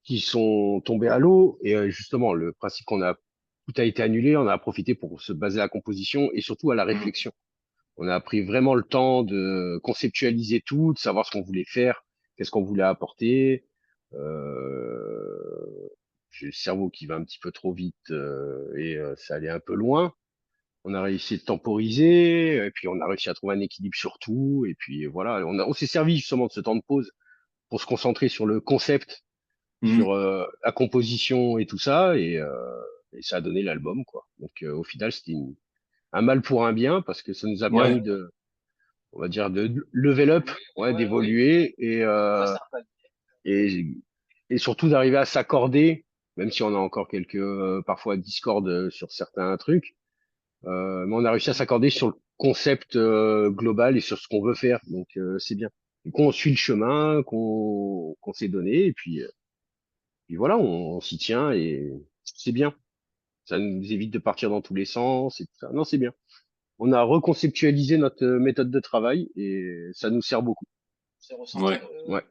qui sont tombés à l'eau. Et justement, le principe tout a été annulé, on a profité pour se baser à la composition et surtout à la Hmm. réflexion. On a pris vraiment le temps de conceptualiser tout, de savoir ce qu'on voulait faire, qu'est-ce qu'on voulait apporter. J'ai le cerveau qui va un petit peu trop vite et ça allait un peu loin. On a réussi de temporiser, et puis on a réussi à trouver un équilibre sur tout. Et puis voilà, on s'est servi justement de ce temps de pause pour se concentrer sur le concept, Hmm. sur la composition et tout ça, et ça a donné l'album, quoi. Donc au final, c'était un mal pour un bien parce que ça nous a Ouais. permis de, on va dire, de level up, ouais, Ouais, oui. d'évoluer Ça, c'est un pas. et, et surtout d'arriver à s'accorder, même si on a encore quelques parfois discordes sur certains trucs, mais on a réussi à s'accorder sur le concept global et sur ce qu'on veut faire, donc c'est bien. Du coup, on suit le chemin qu'on s'est donné et puis voilà, on s'y tient et c'est bien. Ça nous évite de partir dans tous les sens et tout ça. Non, c'est bien. On a reconceptualisé notre méthode de travail et ça nous sert beaucoup. C'est ressenti. Ouais. Ouais,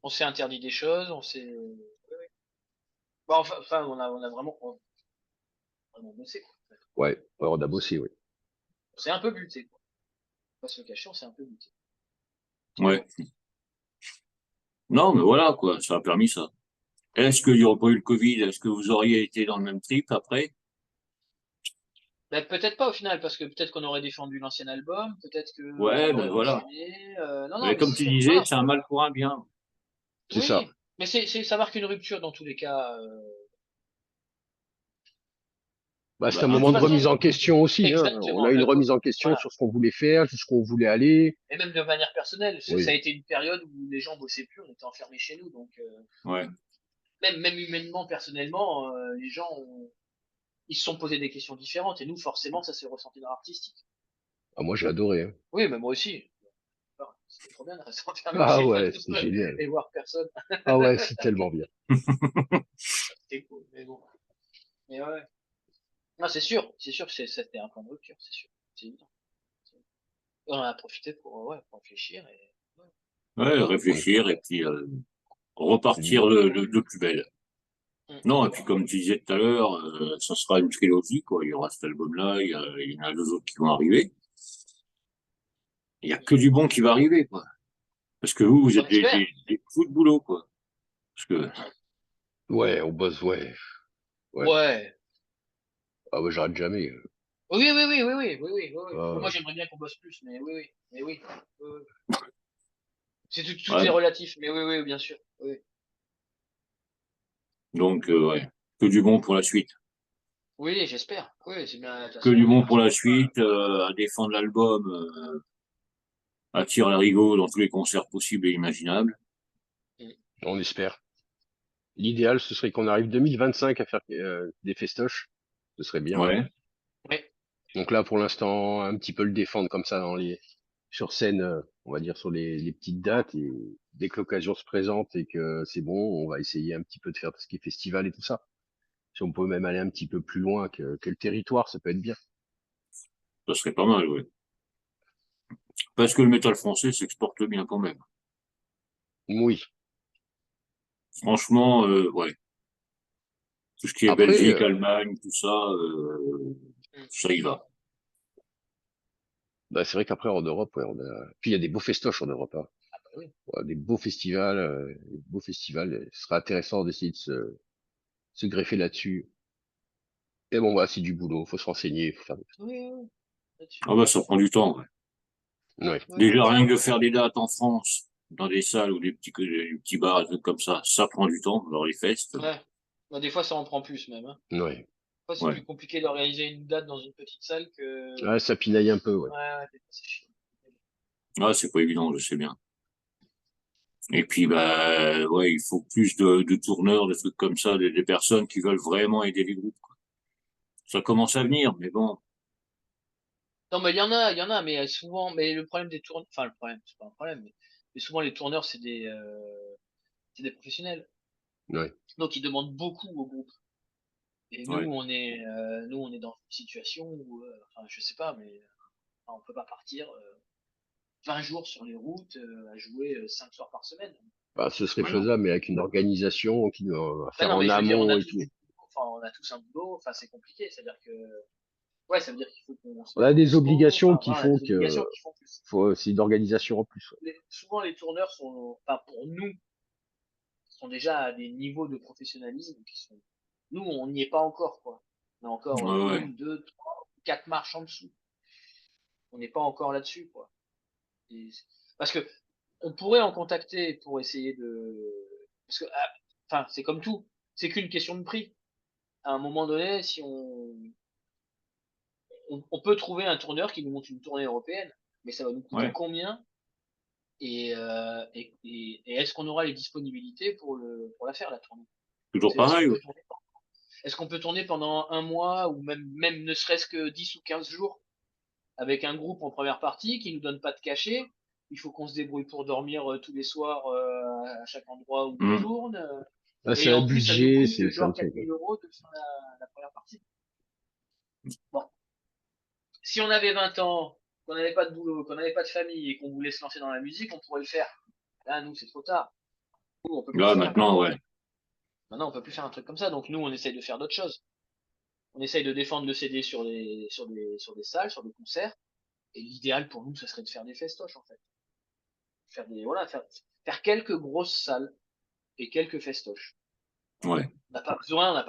On s'est interdit des choses, on s'est. Bah, enfin, on a vraiment bossé, quoi. ouais, on a On s'est bossé, oui. on s'est un peu buté, quoi. Faut pas se le cacher, on s'est un peu buté. Mais Ouais. bon. Non, mais voilà, quoi, ça a permis ça. Est-ce qu'il n'y aurait pas eu le Covid? Est-ce que vous auriez été dans le même trip après? Bah, peut-être pas au final, parce que peut-être qu'on aurait défendu l'ancien album, peut-être qu'on Ouais, aurait ben voilà. enchaîné. Non, non, Mais mais comme c'est tu sûr. Non, disais, non, c'est un mal pour un bien. C'est ça. oui, mais ça marque une rupture dans tous les cas. Bah, c'est un Bah, un De toute moment de peu, ouais. remise façon, en question aussi, hein. On a exactement. eu une remise en question Voilà. sur ce qu'on voulait faire, jusqu'où on voulait aller. Et même de manière personnelle, ça a Oui, été une période où les gens bossaient plus, on était enfermés chez nous, donc. Ouais. même humainement, personnellement, les gens ils se sont posés des questions différentes. Et nous, forcément, ça s'est ressenti dans l'artistique. Ah, moi, j'ai adoré. Hein. Oui, mais moi aussi. C'était trop bien de rester enfermé Ah chez moi ouais, tout c'était seul génial. et voir personne. Ah ouais, c'est tellement bien. C'était cool, mais bon. Mais ouais. Non, c'est sûr que c'était un point de rupture, c'est sûr. C'est évident. On en a profité pour réfléchir et. Ouais, On est- réfléchir et puis C'est du repartir bon. de plus belle. Mm. Non, et puis comme tu disais tout à l'heure, ça sera une trilogie, quoi. Il y aura cet album-là, il y en a deux autres qui vont arriver. Il y a que du bon qui va arriver, quoi. Parce que vous On êtes espère. des fous de boulot, quoi. Parce que, Ouais, on bosse, ouais. Ouais. Ouais. Ah ouais, j'arrête jamais. Oui. Ah, Moi, j'aimerais bien qu'on bosse plus, mais oui. Mais oui. Oui, oui. Tout ouais, est relatif, mais oui, bien sûr. Oui, donc, ouais, que du bon pour la suite. oui j'espère. Oui, c'est bien. De toute Que façon, du on est bon pour parti la pour ça. suite, à défendre l'album, attire la rigole dans tous les concerts possibles et imaginables. Mm. on espère. L'idéal, ce serait qu'on arrive 2025 à faire des festoches. Ce serait bien. Ouais, Oui. Donc là, pour l'instant, un petit peu le défendre comme ça sur scène, on va dire sur les petites dates. Et dès que l'occasion se présente et que c'est bon, on va essayer un petit peu de faire tout ce qui est festival et tout ça. Si on peut même aller un petit peu plus loin que le territoire, ça peut être bien. ça serait pas mal, ouais. Parce que le métal français s'exporte bien quand même. Oui. Franchement, ouais. Tout ce qui est Après, Belgique, Allemagne, tout ça, Mm. ça y va. bah, c'est vrai qu'après en Europe, ouais, puis il y a des beaux festoches en Europe, hein. Ah bah oui. Ouais, des beaux festivals. Ce sera intéressant d'essayer de se greffer là-dessus. Et bon, voilà, c'est du boulot, faut se renseigner, faut faire. Oui. Là-dessus. Ah bah, ça prend du temps, ouais. Ouais. Oui. Déjà, rien que de faire des dates en France, dans des salles ou des petits bars, des trucs comme ça prend du temps, dans les festes. Ouais. Bah, des fois, ça en prend plus même. Hein. Ouais. Des fois, c'est Ouais. plus compliqué d'organiser une date dans une petite salle que. Ouais, ça pinaille un peu, ouais. Ouais, des fois, c'est chiant. Ah, c'est pas évident, je sais bien. Et puis, bah, ouais, il faut plus de tourneurs, des trucs comme ça, des personnes qui veulent vraiment aider les groupes. Ça commence à venir, mais bon, Non, mais il y en a, mais souvent, mais le problème des tourneurs, enfin, le problème, c'est pas un problème, mais souvent, les tourneurs, c'est des professionnels. Ouais. Donc, ils demandent beaucoup au groupe. Et ouais. nous, on est dans une situation où, enfin, je sais pas, mais on peut pas partir 20 jours sur les routes à jouer 5 soirs par semaine. Bah, ce serait Bah non. faisable, mais avec une organisation qui à Bah faire non, en mais je veux dire, amont et tout. on a tous un boulot, enfin, c'est compliqué. C'est-à-dire que, ouais, ça veut dire qu'il faut qu'on se On mette a au des resto. obligations Enfin, qui voilà, on a font des que obligations qui font plus. faut aussi d'organisation en plus. Ouais. Souvent, les tourneurs sont, enfin, pour nous, sont déjà à des niveaux de professionnalisme qui sont. Nous, on n'y est pas encore, quoi. On a encore Ouais, ouais. une, deux, trois, quatre marches en dessous. On n'est pas encore là-dessus, quoi. Et parce que on pourrait en contacter pour essayer de. Parce que, enfin, c'est comme tout. C'est qu'une question de prix. À un moment donné, si on peut trouver un tourneur qui nous monte une tournée européenne, mais ça va nous coûter Ouais. combien et est-ce qu'on aura les disponibilités pour la faire, la tournée? Toujours Est-ce qu'on pareil, ouais. peut tourner Est-ce qu'on peut tourner pendant un mois ou même ne serait-ce que 10 ou 15 jours avec un groupe en première partie qui nous donne pas de cachet? Il faut qu'on se débrouille pour dormir tous les soirs à chaque endroit où on Hum. tourne. Là, c'est Et un en plus, ça nous budget, coûte c'est plein genre de trucs. 4 000 € de faire la première partie. Bon, si on avait 20 ans, qu'on n'avait pas de boulot, qu'on n'avait pas de famille et qu'on voulait se lancer dans la musique, on pourrait le faire. Là, nous, c'est trop tard. Nous, on peut plus Là, faire. maintenant, ouais. Maintenant, on peut plus faire un truc comme ça. Donc nous, on essaye de faire d'autres choses. On essaye de défendre le CD sur des salles, sur des concerts. Et l'idéal pour nous, ça serait de faire des festoches, en fait. Faire quelques grosses salles et quelques festoches. Ouais. On n'a pas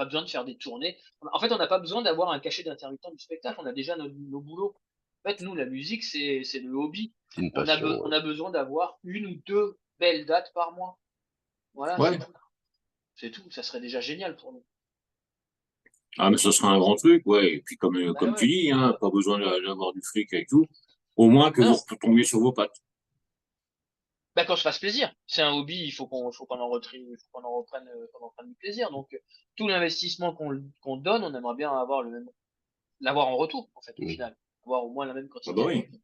besoin de faire des tournées. En fait, on n'a pas besoin d'avoir un cachet d'intermittent du spectacle. On a déjà nos boulots. En fait, nous, la musique, c'est le hobby. C'est une passion. On Ouais. a besoin d'avoir une ou deux belles dates par mois. Voilà, c'est Ouais. tout. C'est tout. Ça serait déjà génial pour nous. Ah, mais ça sera un grand truc, ouais. Et puis, Bah comme tu ouais. dis, hein, pas besoin d'avoir du fric et tout. Au moins que Bah vous non. retombiez sur vos pattes. Bah, qu'on se fasse plaisir. C'est un hobby, il faut qu'on en reprenne du plaisir. Donc, tout l'investissement qu'on donne, on aimerait bien l'avoir en retour, en fait, au Mm. final. Avoir au moins la même Ah bah quantité. oui.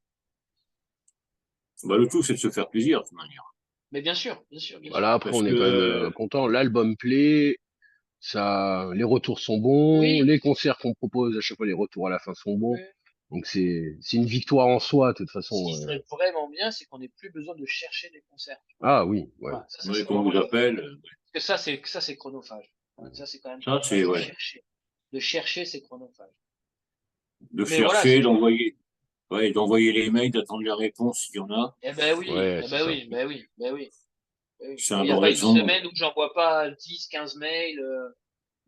Bah, le tout, c'est de se faire plaisir, de toute manière. Mais bien sûr, bien sûr, bien sûr. Voilà, après, Parce on est que, quand même content. L'album plaît, ça, les retours sont bons, Oui, les concerts qu'on propose, à chaque fois, les retours à la fin sont bons. oui. Donc, c'est une victoire en soi, de toute Ce façon. qui serait vraiment bien, c'est qu'on n'ait plus besoin de chercher des concerts. Ah oui, ouais. Voilà, ça ouais, c'est qu'on vraiment vous bien. appelle, Parce que ça c'est chronophage. Voilà, ça c'est quand même ça, c'est, chronophage de ouais, chercher. De chercher, c'est chronophage. de Mais voilà, chercher, d'envoyer, ouais, d'envoyer les mails, d'attendre la réponse s'il y en a. Ouais, eh c'est ben ça. oui, ben oui, ben oui. Ben oui. C'est Moi, un il n'y a bon pas une exemple. semaine où j'envoie pas 10, 15 mails,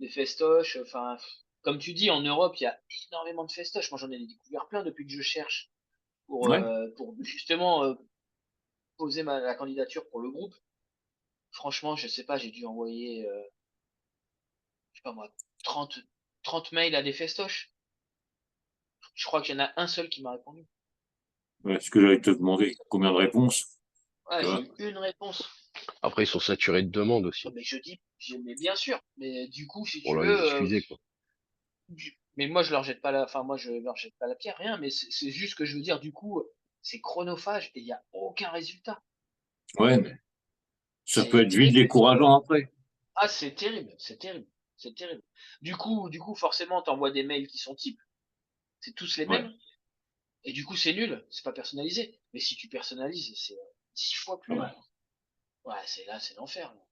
des festoches. Enfin, comme tu dis, en Europe, il y a énormément de festoches. Moi, j'en ai découvert plein depuis que je cherche Ouais. pour justement poser la candidature pour le groupe. Franchement, je sais pas, j'ai dû envoyer, je sais pas moi, 30, 30 mails à des festoches. Je crois qu'il y en a un seul qui m'a répondu. Ouais, ce que j'allais te demander, combien de réponses, Ouais, tu j'ai vois? eu une réponse. Après, ils sont saturés de demandes Oh, aussi, mais mais bien sûr. Mais du coup, si pour tu leur veux, excuser, quoi. mais moi je leur jette pas moi je leur jette pas la pierre, rien. Mais c'est juste que je veux dire, du coup, c'est chronophage et il y a aucun résultat. Ouais, mais ça peut C'est être vite terrible. décourageant après. Ah, c'est terrible, c'est terrible, c'est terrible. Du coup, forcément, t'envoies des mails qui sont types. C'est tous les Ouais. mêmes. Et du coup, c'est nul. C'est pas personnalisé. Mais si tu personnalises, c'est 10 fois plus long. Ouais. Ouais, c'est l'enfer, là.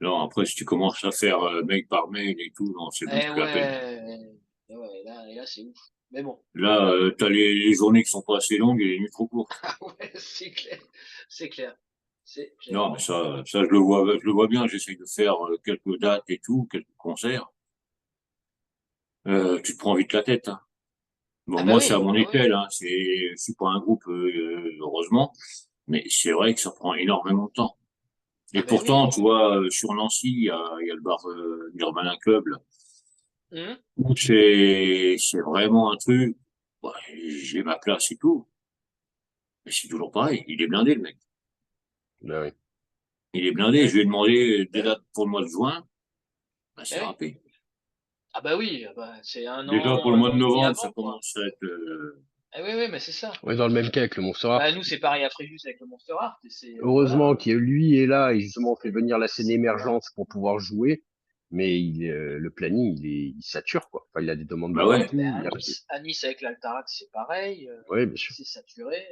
Non, après, si tu commences à faire mail par mail et tout, non, c'est même Eh plus la peine. ouais, eh ouais, et là, c'est ouf. Mais bon. Là, t'as les journées qui sont pas assez longues et les nuits trop courtes. Ah ouais, c'est clair. C'est clair. C'est clair. Non, mais ça, je le vois bien. J'essaye de faire quelques dates et tout, quelques concerts. Tu te prends vite la tête, hein. Bon, Ah bah moi, c'est à oui, mon ah oui. échelle, hein. Je suis pas un groupe, heureusement, mais c'est vrai que ça prend énormément de temps. Et Ah bah oui. pourtant, tu vois, sur Nancy, il y a le bar Nirvana Club, là, Hum. où c'est vraiment un truc. Ouais, j'ai ma place et tout, mais c'est toujours pareil. Il est blindé, le mec. Bah oui. Il est Eh blindé. Je oui. lui ai demandé Eh des oui. dates pour le mois de juin. Bah, Eh c'est oui. râpé. Ah bah oui, ah bah, c'est Déjà pour le un mois an de et demi novembre, ça avant, quoi. commence à être. Eh oui, oui, mais c'est ça. Ouais, dans le même cas avec le Monster Bah Art. nous, c'est pareil à Fréjus avec le Monster Art. Et Heureusement voilà. qu'il lui est là et justement fait venir la scène émergente pour pouvoir jouer. Mais le planning, il sature, quoi. Enfin, il a des demandes de Bah ouais. Ben, partout. à Nice avec l'Altarax, c'est pareil. Ouais, bien sûr. C'est saturé.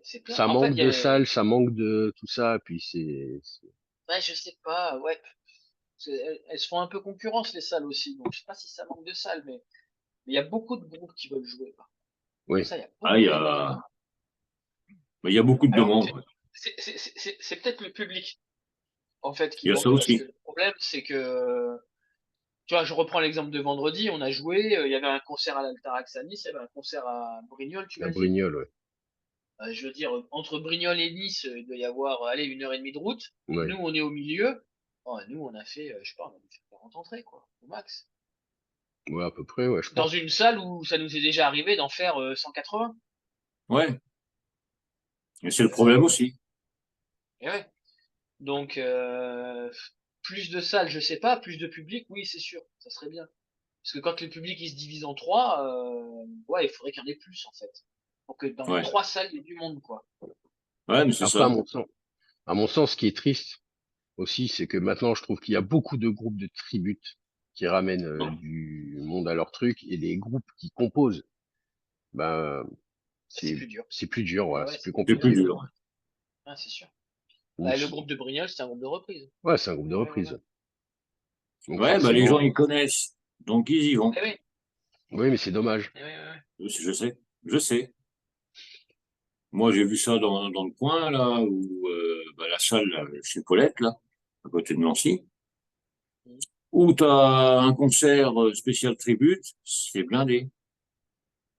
C'est plein. Ça En fait, manque de salles, ça manque de tout ça. Puis ouais, je sais pas. Ouais, elles se font un peu concurrence, les salles aussi. Donc, je sais pas si ça manque de salles, mais il y a beaucoup de groupes qui veulent jouer. oui. Ça, il y a Ah, beaucoup de groupes qui veulent. il y a beaucoup de Alors, demandes. Ouais. c'est peut-être le public, en fait, qui Il y a ça manque. Parce que aussi. le problème, c'est que, tu vois, je reprends l'exemple de vendredi, on a joué, il y avait un concert à l'Altarax à Nice, il y avait un concert à Brignoles, tu La m'as dit. Brugnoles, ouais. Je veux dire, entre Brignoles et Nice, il doit y avoir, allez, 1 heure et demie de route. Nous, Ouais. on est au milieu. Oh, nous, on a fait, je sais pas, on a fait 40 entrées, quoi, au max. Ouais, à peu près, ouais, je Dans pense. une salle où ça nous est déjà arrivé d'en faire 180. Ouais. Et c'est le problème Euh, aussi. et ouais. Donc, plus de salles, je sais pas, plus de public, oui, c'est sûr, ça serait bien. Parce que quand le public il se divise en trois, ouais, il faudrait qu'il y en ait plus en fait. Pour que dans les Ouais. 3 salles, il y ait du monde, quoi. Ouais, mais c'est Après, ça. à mon sens, ce qui est triste aussi, c'est que maintenant, je trouve qu'il y a beaucoup de groupes de tributes qui ramènent du monde à leur truc et les groupes qui composent, ben, C'est plus dur. c'est plus dur, Ouais, voilà, ouais, c'est plus c'est plus C'est dur. plus compliqué. dur. Ah, c'est sûr. Ou Bah, le si- groupe de Brignoles, c'est un groupe de reprise. Ouais, c'est un groupe de Ouais, voilà. reprise. Donc Ouais, bah les gens forcément, ils connaissent, donc ils y vont. Eh oui, oui, mais c'est dommage. eh oui, ouais. Je sais, je sais. Moi j'ai vu ça dans le coin là où bah, la salle là, chez Paulette là, à côté de Nancy, Ouais. où t'as un concert spécial tribute, c'est blindé.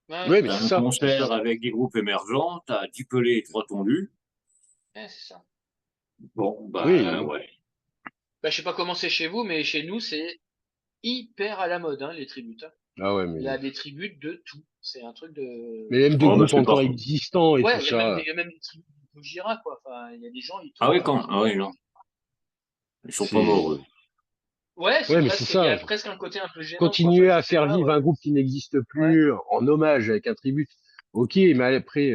Ouais, Oui, mais T'as c'est un ça, c'est ça. concert avec des groupes émergents, t'as 10 pelés et 3 tondus. ouais, c'est ça. Bon, Oui, bah oui. ouais. Bah, je sais pas comment c'est chez vous, mais chez nous, c'est hyper à la mode, hein, les tributes, hein. Ah ouais, Il y a des tributes de tout. C'est un truc de. mais même de Oh, bah groupes c'est encore partout. existants et tout Ouais, il y a même ça. des, il y a même des tributes Gojira, quoi. Enfin, il y a des gens, ils Ah oui, tournent. ah oui, non. Ils sont pas C'est, morts, eux. Ouais, ouais, mais c'est il y ça. a presque un côté un peu gênant, quoi. Enfin, Continuer je à sais faire pas, vivre ouais. un groupe qui n'existe Ouais. plus en hommage avec un tribut. Ok, mais après,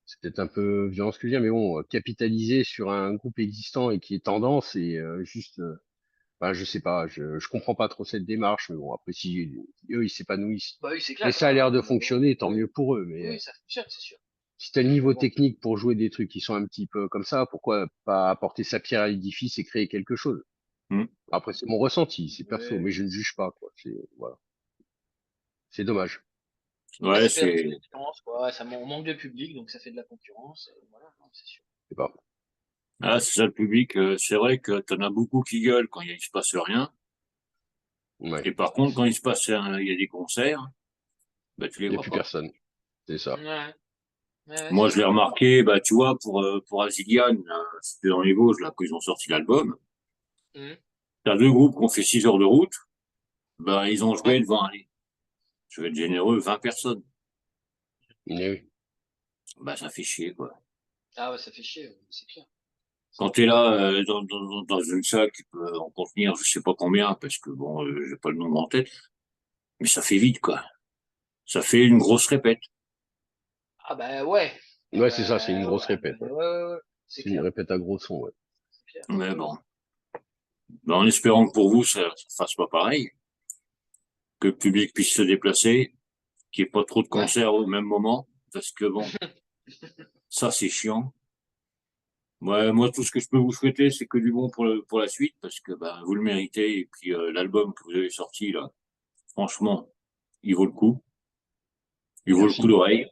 c'est peut-être un peu violent ce que je veux dire, mais bon, capitaliser sur un groupe existant et qui est tendance et juste, bah, je sais pas, je comprends pas trop cette démarche, mais bon, après, si eux, ils s'épanouissent Bah oui, c'est et clair, ça a l'air hein. de Bon, fonctionner, tant oui, mieux pour eux, mais oui, ça fonctionne, c'est sûr. si t'as le Mais niveau bon. technique pour jouer des trucs qui sont un petit peu comme ça, pourquoi pas apporter sa pierre à l'édifice et créer quelque chose? Hmm. Après, c'est mon ressenti, c'est perso, mais Oui. je ne juge pas, quoi. C'est, voilà. C'est dommage. Ouais, Ouais, ça fait un petit c'est, peu de concurrence, quoi. On manque de public, donc ça fait de la concurrence. Voilà, non, c'est sûr. C'est pas. ah, c'est ça le public. C'est vrai que t'en as beaucoup qui gueulent quand il se passe rien. Ouais. Et par contre, quand il se passe, il y a des concerts, bah, tu les Il n'y a vois plus pas. personne. C'est ça. Ouais, ouais, c'est Moi, je l'ai ça. remarqué, bah, tu vois, pour Aziliane, c'était dans les Vosges, là, quand ils ont sorti l'album. Mhm. T'as deux groupes qui ont fait 6 heures de route. Bah, ils ont Ouais. joué devant, allez, je vais être généreux, 20 personnes. Mais oui. Bah, ça fait chier, quoi. Ah ouais, ça fait chier, c'est clair. Quand t'es là, dans une salle qui peut en contenir, je sais pas combien, parce que bon, j'ai pas le nombre en tête, mais ça fait vite, quoi. Ça fait une grosse répète. Ah bah ouais. Ah Ouais, c'est ça, c'est une bah ouais, grosse répète. Ouais. ouais, ouais, ouais. C'est C'est une clair. répète à gros son, ouais. C'est clair. Mais bon. Bah, en espérant que pour vous, ça fasse pas pareil, que le public puisse se déplacer, qu'il n'y ait pas trop de Ouais. concerts au même moment, parce que bon, ça, c'est chiant. Ouais, moi, tout ce que je peux vous souhaiter, c'est que du bon pour la suite, parce que bah, vous le méritez. Et puis l'album que vous avez sorti là, franchement, il vaut le coup. Il vaut le coup Merci. d'oreille.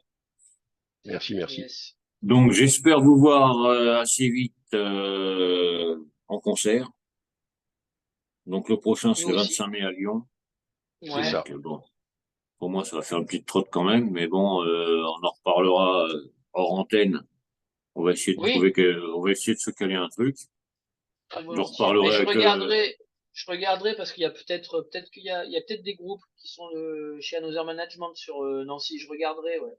Merci, merci. Yes. Donc j'espère vous voir assez vite en concert. Donc le prochain, Nous c'est le aussi. 25 mai à Lyon. C'est Ouais. ça. Donc bon, pour moi, ça va faire une petite trotte quand même, mais bon, on en reparlera hors antenne. Oui, On va essayer de se caler un truc. très Je volontiers. Mais reparlerai avec je regarderai parce qu'il y a peut-être il y a peut-être des groupes qui sont chez Another Management sur Nancy. Je regarderai, ouais.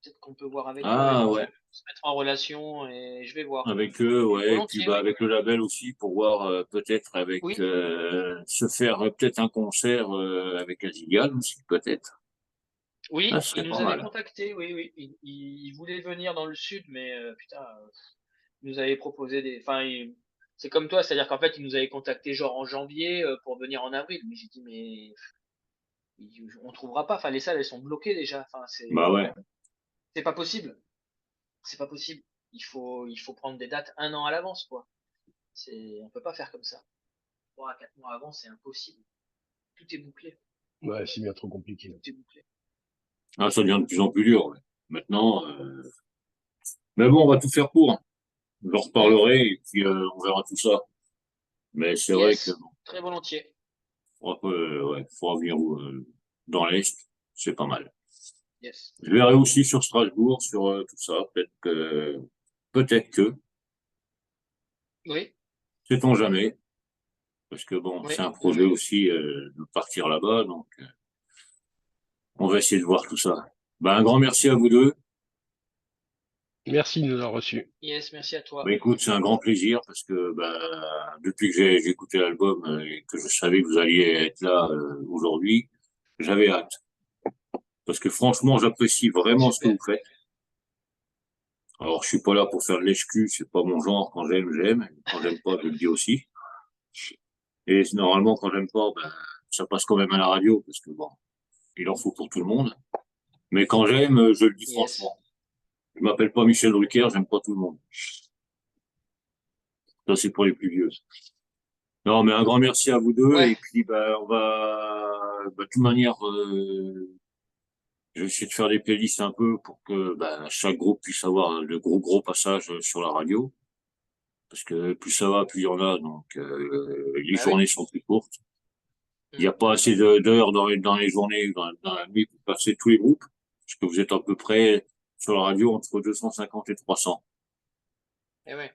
Peut-être qu'on peut voir avec eux ah ouais, éventuellement, se mettre en relation et je vais voir. avec eux, Mais ouais, et puis volontiers, bah oui. avec le label aussi pour voir peut-être avec Oui, se faire peut-être un concert avec Azigal aussi peut-être. Ah, oui, ce il serait pas nous avait mal. contacté, oui, oui. Il voulait venir dans le sud, mais putain, il nous avait proposé des. Enfin, c'est comme toi, c'est-à-dire qu'en fait, il nous avait contacté genre en janvier pour venir en avril. Mais j'ai dit, mais on trouvera pas. Enfin, les salles, elles sont bloquées déjà. Enfin, Bah ouais. c'est pas possible. C'est pas possible. Il faut prendre des dates un an à l'avance, quoi. On peut pas faire comme ça. 3 à 4 mois avant, c'est impossible. Tout est bouclé. Ouais, c'est bien trop compliqué. Tout est bouclé. Ah, ça devient de plus en plus dur. Ouais. Maintenant, mais bon, on va tout faire pour. Je leur Hmm. reparlerai et puis on verra tout ça. Mais c'est vrai que Yes, bon, très volontiers. ouais, faudra venir dans l'Est, c'est pas mal. Yes. Je verrai aussi sur Strasbourg, sur tout ça. Peut-être que, Oui, sait-on jamais, parce que bon, oui, c'est un oui, projet oui. aussi de partir là-bas, donc on va essayer de voir tout ça. Ben, un grand merci à vous deux. Merci de nous avoir reçus. Yes, merci à Ben, toi. écoute, c'est un grand plaisir parce que ben, depuis que j'ai écouté l'album et que je savais que vous alliez être là aujourd'hui, j'avais hâte. Parce que franchement, j'apprécie vraiment ce que Super. vous faites. Alors, je suis pas là pour faire de l'excuse, c'est pas mon genre. Quand j'aime, j'aime. Quand j'aime pas, je le dis aussi. Et normalement, quand j'aime pas, ben, ça passe quand même à la radio parce que bon, il en faut pour tout le monde. Mais quand j'aime, je le dis Yes. franchement. Je m'appelle pas Michel Drucker, j'aime pas tout le monde. Ça, c'est pour les plus vieux. Non, mais un grand merci à vous deux. Ouais. Et puis, bah, de toute manière, je vais essayer de faire des playlists un peu pour que bah, chaque groupe puisse avoir le gros passage sur la radio. Parce que plus ça va, plus il y en a. Donc, les Bah oui. journées sont plus courtes. Il n'y Hmm. a pas assez d'heures dans les journées, dans la nuit pour passer tous les groupes. Parce que vous êtes à peu près sur la radio entre 250 et 300. Eh ouais.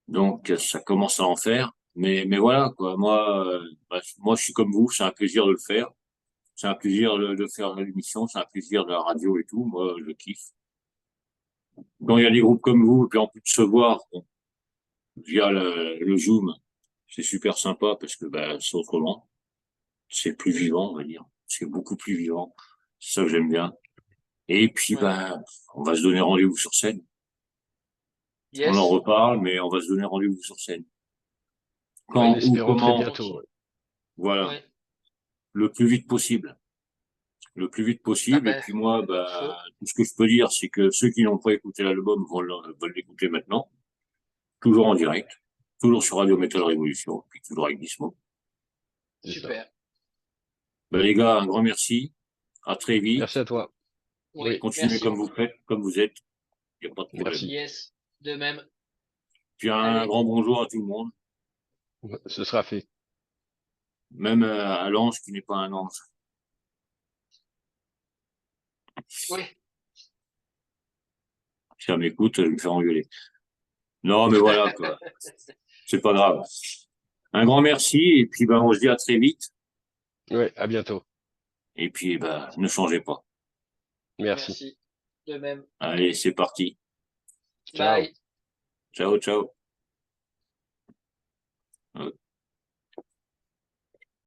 Donc, ça commence à en faire. Mais voilà, quoi. Moi, je suis comme vous. C'est un plaisir de le faire. C'est un plaisir de faire l'émission, c'est un plaisir de la radio et tout. Moi, je kiffe. quand il y a des groupes comme vous, et puis en plus de se voir bon, via le Zoom, c'est super sympa parce que bah, c'est autrement. C'est plus vivant, on va dire. C'est beaucoup plus vivant. C'est ça que j'aime bien. Et puis, Ouais. bah, on va se donner rendez-vous sur scène. On en Yes. reparle, mais on va se donner rendez-vous sur scène. En Quand ou espérant très comment, bientôt. voilà, Ouais. le plus vite possible. Le plus vite Ah possible. Et ben, puis moi, feu. bah, tout ce que je peux dire, c'est que ceux qui n'ont pas écouté l'album veulent l'écouter maintenant. Toujours en direct. Toujours sur Radio Metal Révolution. Puis toujours avec Dismo. C'est ça. Super. Bah, les gars, un grand merci. À très Merci vite. à toi. Oui, Oui, Continuez merci comme vous beaucoup. faites, comme vous êtes. Il n'y a pas de problème. merci. Yes. De même. Puis un Allez. grand bonjour à tout le monde. Ce sera fait. Même à l'ange qui n'est pas un ange. Oui. Si elle m'écoute, je vais me faire engueuler. Non, mais voilà, quoi. C'est pas grave. Un grand merci, et puis ben, on se dit à très vite. Oui, à bientôt. Et puis, ben, ne changez pas. Merci. Merci. De même. Allez, c'est parti. Ciao. Bye. Ciao, ciao.